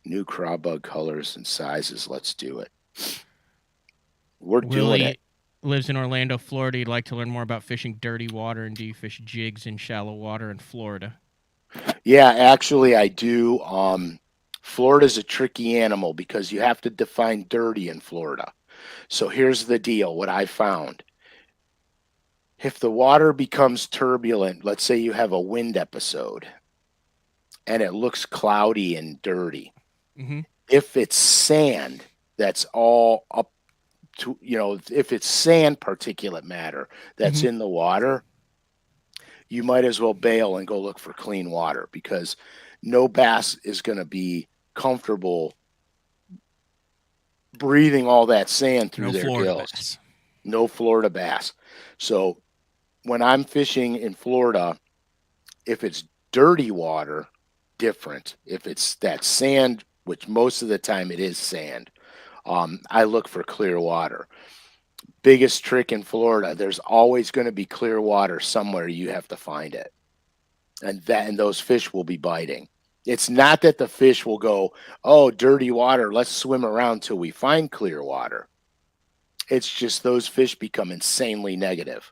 New craw bug colors and sizes. Let's do it. We're doing it. Lives in Orlando, Florida. You'd like to learn more about fishing dirty water, and do you fish jigs in shallow water in Florida? Yeah, actually I do. Florida's a tricky animal because you have to define dirty in Florida. So here's the deal, what I found. If the water becomes turbulent, let's say you have a wind episode, and it looks cloudy and dirty. Mm-hmm. If it's sand that's all up to, if it's sand particulate matter that's in the water, you might as well bail and go look for clean water, because no bass is going to be comfortable breathing all that sand through their gills. No Florida bass. So when I'm fishing in Florida, if it's dirty water, different. If it's that sand, which most of the time it is sand, I look for clear water. Biggest trick in Florida, there's always going to be clear water somewhere. You have to find it. And those fish will be biting. It's not that the fish will go, oh, dirty water, let's swim around till we find clear water. It's just those fish become insanely negative.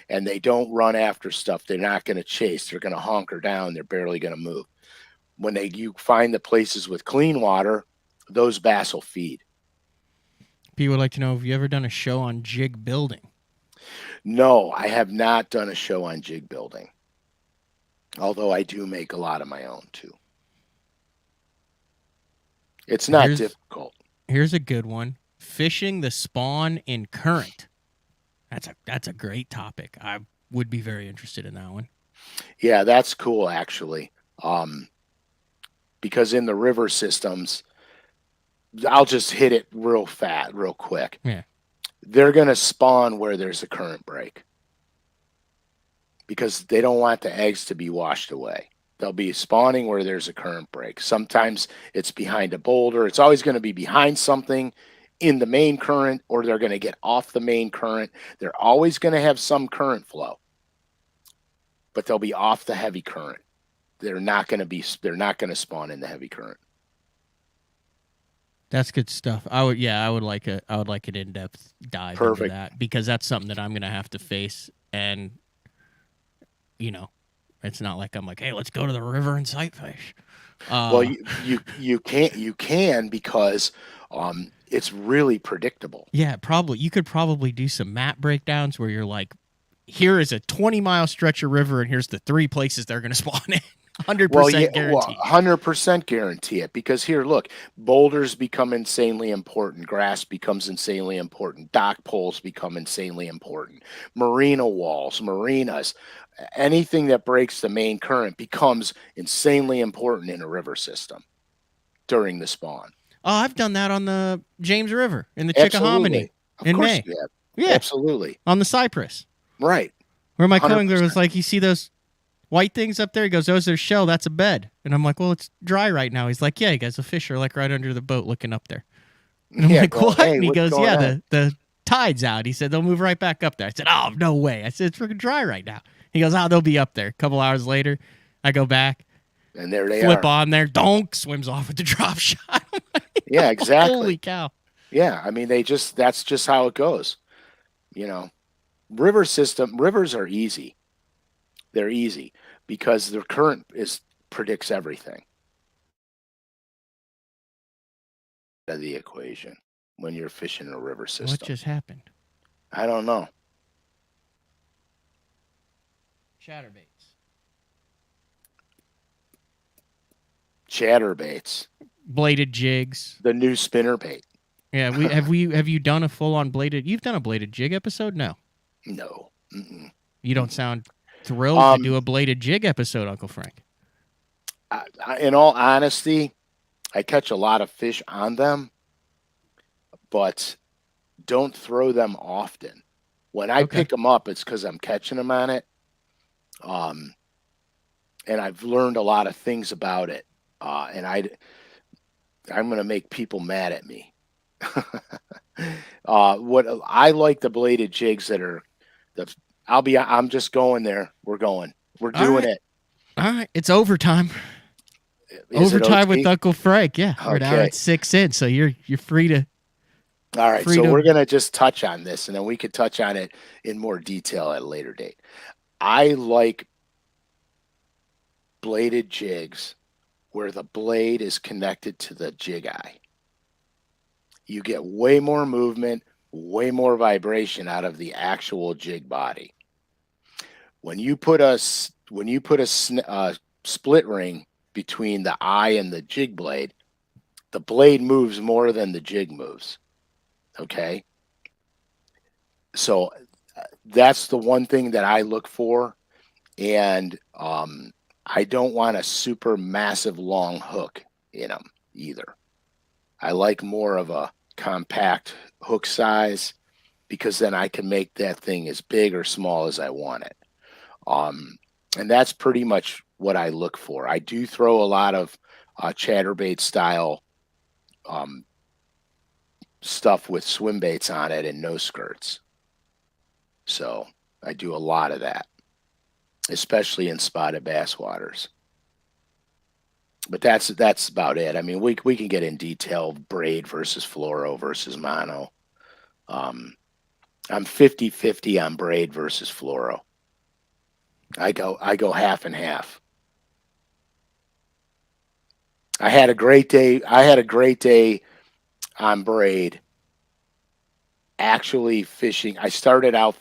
And they don't run after stuff. They're not going to chase. They're going to hunker down. They're barely going to move. When you find the places with clean water, those bass will feed. People would like to know, have you ever done a show on jig building? No, I have not done a show on jig building. Although I do make a lot of my own too. It's not difficult. Here's a good one. Fishing the spawn in current. That's a great topic. I would be very interested in that one. Yeah, that's cool actually. Because in the river systems, I'll just hit it real quick. Yeah. They're going to spawn where there's a current break, because they don't want the eggs to be washed away. They'll be spawning where there's a current break. Sometimes it's behind a boulder. It's always going to be behind something in the main current, or they're going to get off the main current. They're always going to have some current flow, but they'll be off the heavy current. They're not going to spawn in the heavy current. That's good stuff. I would like an in-depth dive into that, because that's something that I'm going to have to face. And, it's not like I'm like, hey, let's go to the river and sight fish. Well, you can because it's really predictable. Yeah, probably. You could probably do some map breakdowns where you're like, here is a 20-mile stretch of river, and here's the 3 places they're going to spawn in. 100% guarantee. 100% guarantee it, because here, look, boulders become insanely important. Grass becomes insanely important. Dock poles become insanely important. Marina walls, marinas, anything that breaks the main current becomes insanely important in a river system during the spawn. Oh, I've done that on the James River in the Chickahominy in May. Yeah, absolutely. On the Cypress. Right. Where my co-angler was like, you see those white things up there? He goes, those are shell. That's a bed. And I'm like, well, it's dry right now. He's like, yeah, he goes, the fish are like right under the boat looking up there. And I'm like, what? Hey, and he goes, going yeah, on? the tide's out. He said, they'll move right back up there. I said, oh, no way. I said, it's freaking dry right now. He goes, oh, they'll be up there. A couple hours later, I go back. And there they flip are. on there, donk, swims off with the drop shot. Yeah, exactly. Holy cow. Yeah, I mean, that's just how it goes. You know, rivers are easy. They're easy because the current predicts everything of the equation when you're fishing a river system. What just happened? I don't know. Chatterbaits. Bladed jigs. The new spinnerbait. Yeah, have you done a full on bladed? You've done a bladed jig episode? No. No. Mm-mm. You don't sound thrilled to do a bladed jig episode, Uncle Frank. In all honesty, I catch a lot of fish on them, but don't throw them often. When I pick them up, it's because I'm catching them on it. And I've learned a lot of things about it. And I'm going to make people mad at me. What I like the bladed jigs that are I'm just going there. We're doing it. All right. It's overtime. Is overtime with Uncle Frank. Yeah. We're now at 6 in, so you're free to. All right. So we're going to just touch on this, and then we could touch on it in more detail at a later date. I like bladed jigs where the blade is connected to the jig eye. You get way more movement, way more vibration out of the actual jig body. When you put a split ring between the eye and the jig blade, the blade moves more than the jig moves. Okay? So that's the one thing that I look for. And I don't want a super massive long hook in them either. I like more of a compact hook size because then I can make that thing as big or small as I want it. And that's pretty much what I look for. I do throw a lot of chatterbait style stuff with swim baits on it and no skirts. So I do a lot of that, especially in spotted bass waters. But that's about it. I mean, we can get in detail, braid versus fluoro versus mono. I'm 50-50 on braid versus fluoro. I go half and half. I had a great day on braid. Actually fishing, I started out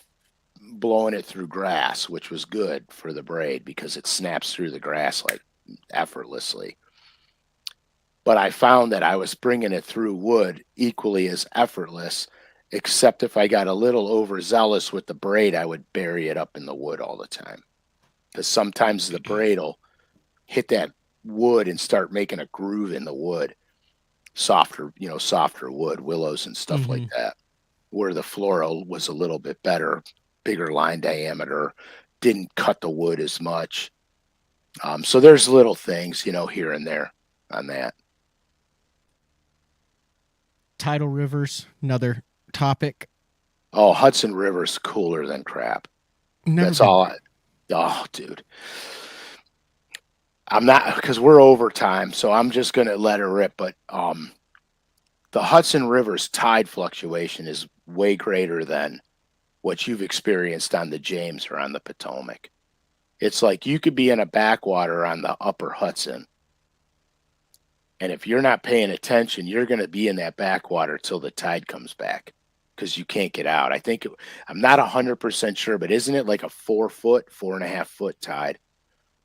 blowing it through grass, which was good for the braid because it snaps through the grass like effortlessly. But I found that I was bringing it through wood equally as effortless, except if I got a little overzealous with the braid, I would bury it up in the wood all the time. Because sometimes the braid will hit that wood and start making a groove in the wood. Softer wood, willows and stuff like that. Where the fluoro was a little bit better, bigger line diameter, didn't cut the wood as much. So there's little things, here and there on that. Tidal rivers, another topic. Oh, Hudson River's cooler than crap. That's all. Oh, dude. I'm not, because we're overtime, so I'm just going to let it rip. But the Hudson River's tide fluctuation is way greater than what you've experienced on the James or on the Potomac. It's like you could be in a backwater on the upper Hudson, and if you're not paying attention, you're going to be in that backwater till the tide comes back because you can't get out. I'm not 100% sure, but isn't it like a 4.5 foot tide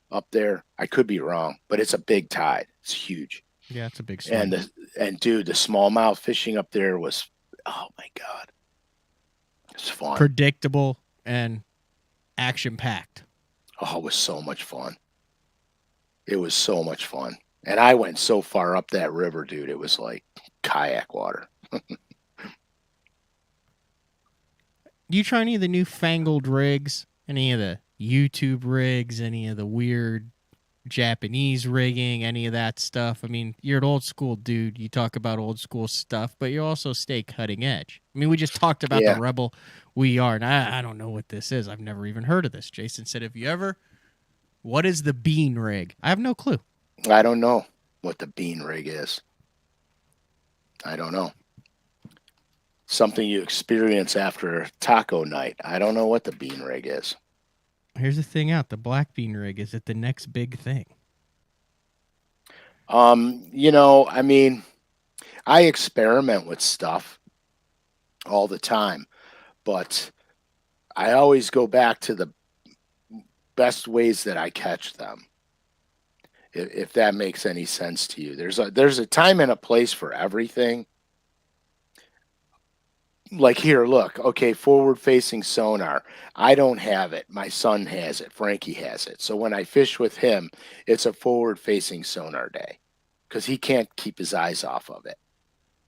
up there? I could be wrong, but it's a big tide. It's huge. Yeah, it's a big swing. And dude, the smallmouth fishing up there was, oh my God, it's fun, predictable, and action packed. Oh, it was so much fun. It was so much fun. And I went so far up that river, dude. It was like kayak water. Do you try any of the newfangled rigs? Any of the YouTube rigs, any of the weird Japanese rigging, any of that stuff. I mean, you're an old school dude. You talk about old school stuff, but you also stay cutting edge. I mean, we just talked about the Yeah. Rebel We Are, and I don't know what this is. I've never even heard of this. Jason said, "Have you ever? What is the bean rig?" I have no clue. I don't know what the bean rig is. I don't know. Something you experience after taco night. I don't know what the bean rig is. Here's the thing out. The black bean rig is it the next big thing? I mean, I experiment with stuff all the time, but I always go back to the best ways that I catch them. If that makes any sense to you. There's a time and a place for everything. Like here, look, okay, forward facing sonar. I don't have it. My son has it. Frankie has it. So when I fish with him, it's a forward facing sonar day because he can't keep his eyes off of it.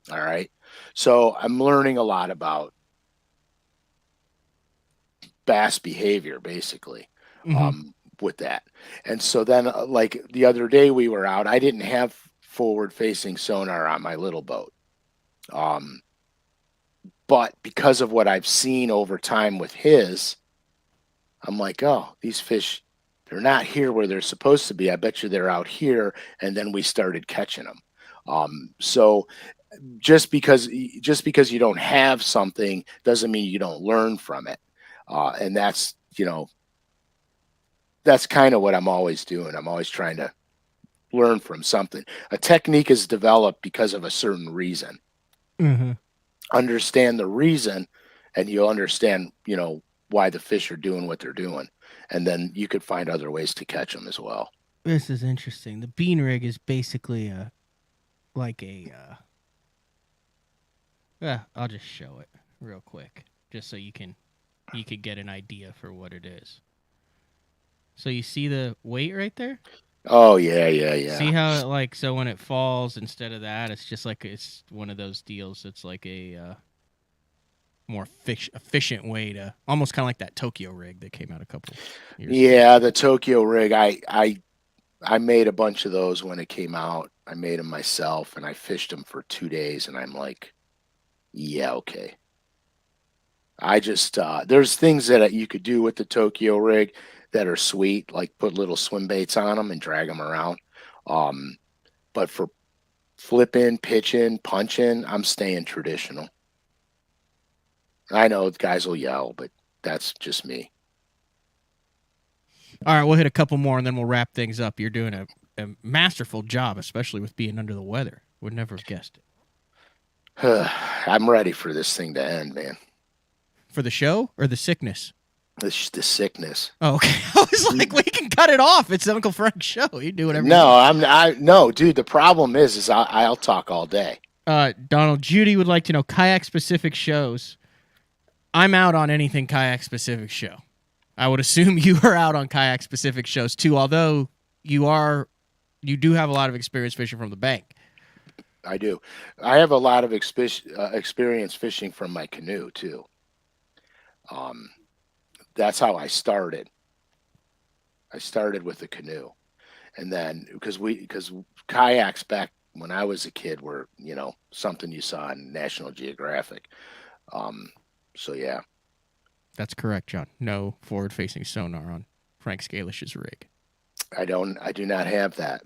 All right. So I'm learning a lot about bass behavior, basically, with that. And so then, like the other day we were out, I didn't have forward facing sonar on my little boat. But because of what I've seen over time with his, I'm like, oh, these fish, they're not here where they're supposed to be. I bet you they're out here. And then we started catching them. So just because you don't have something doesn't mean you don't learn from it. And that's kind of what I'm always doing. I'm always trying to learn from something. A technique is developed because of a certain reason. Understand the reason, and you'll understand, why the fish are doing what they're doing. And then you could find other ways to catch them as well. This is interesting. The bean rig is basically I'll just show it real quick, just so you could get an idea for what it is. So you see the weight right there? Oh yeah. See how so when it falls, instead of that, it's just like it's one of those deals. It's like a more efficient way to almost kind of like that Tokyo rig that came out a couple years ago. Yeah, the Tokyo rig. I made a bunch of those when it came out. I made them myself, and I fished them for 2 days, and I'm like, yeah, okay. I just there's things that you could do with the Tokyo rig that are sweet, like put little swim baits on them and drag them around. But for flipping, pitching, punching, I'm staying traditional. I know guys will yell, but that's just me. All right, we'll hit a couple more and then we'll wrap things up. You're doing a masterful job, especially with being under the weather. Would never have guessed it. I'm ready for this thing to end, man. For the show or the sickness? The sickness. Oh, okay. I was like, we can cut it off. It's Uncle Frank's show. You do whatever. No, no, dude. The problem is I'll talk all day. Donald Judy would like to know kayak specific shows. I'm out on anything kayak specific show. I would assume you are out on kayak specific shows too, although you do have a lot of experience fishing from the bank. I do. I have a lot of experience fishing from my canoe too. That's how I started. I started with a canoe, and then because kayaks back when I was a kid were something you saw on National Geographic. So yeah. That's correct, John. No forward-facing sonar on Frank Scalish's rig. I do not have that.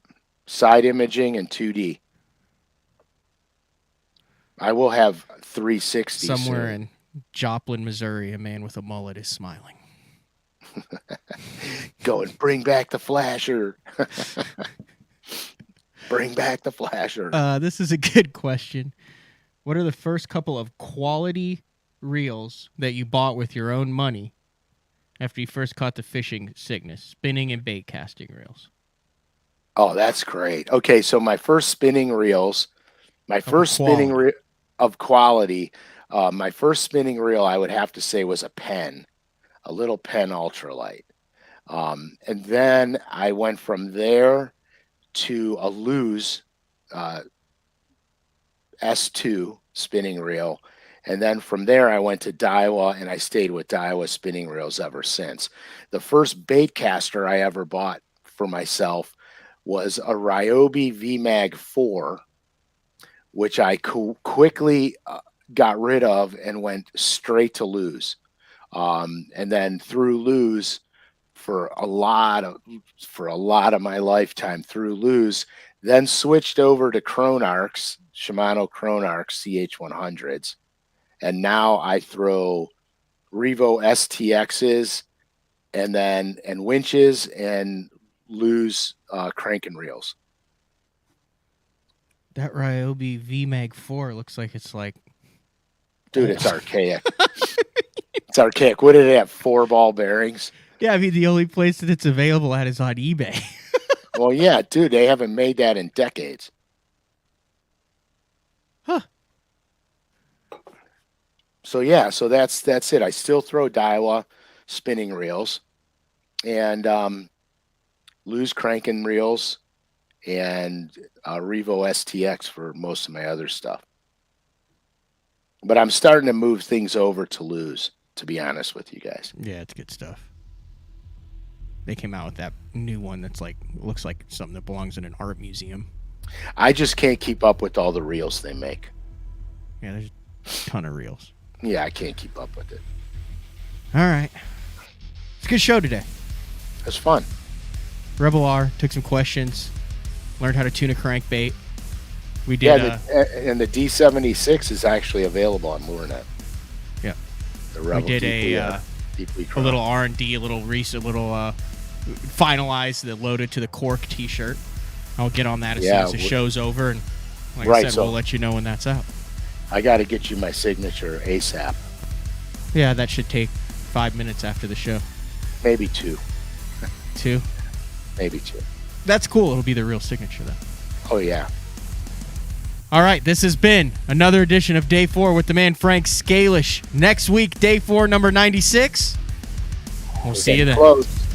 Side imaging and 2D. I will have 360 somewhere soon. In Joplin, Missouri, a man with a mullet is smiling. Go and bring back the flasher. Bring back the flasher. This is a good question. What are the first couple of quality reels that you bought with your own money after you first caught the fishing sickness? Spinning and bait casting reels. Oh, that's great. Okay, so my first spinning reels, my first spinning reel of quality, my first spinning reel I would have to say was a little Penn ultralight. And then I went from there to a Lew's S2 spinning reel. And then from there, I went to Daiwa, and I stayed with Daiwa spinning reels ever since. The first bait caster I ever bought for myself was a Ryobi VMAG 4, which I quickly got rid of and went straight to Lew's. And then through Lew's for a lot of my lifetime through Lew's, then switched over to Cronarchs, Shimano Cronarch CH100s. And now I throw Revo STXs and winches and Lew's crank and reels. That Ryobi VMAG 4 looks like it's like... Dude, it's archaic. It's archaic. What did it have? 4 ball bearings? Yeah, I mean, the only place that it's available at is on eBay. Well, yeah, dude, they haven't made that in decades. Huh. So yeah, so that's it. I still throw Daiwa spinning reels and Lew's cranking reels and Revo STX for most of my other stuff. But I'm starting to move things over to Lew's, to be honest with you guys. Yeah, it's good stuff. They came out with that new one that's like, looks like something that belongs in an art museum. I just can't keep up with all the reels they make. Yeah, there's a ton of reels. Yeah, I can't keep up with it. All right. It's a good show today. It's fun. Rebel R took some questions, learned how to tune a crankbait. We did. And the D76 is actually available on LureNet. Yeah. The Rebel we did a little R&D, a little finalize the loaded to the cork T-shirt. I'll get on that as soon as the show's over, and like I said, we'll let you know when that's out. I got to get you my signature ASAP. Yeah, that should take 5 minutes after the show. Maybe 2. 2? Maybe 2. That's cool. It'll be the real signature, then. Oh, yeah. All right, this has been another edition of Day 4 with the man Frank Scalish. Next week, Day 4, number 96. We'll see you then. Close.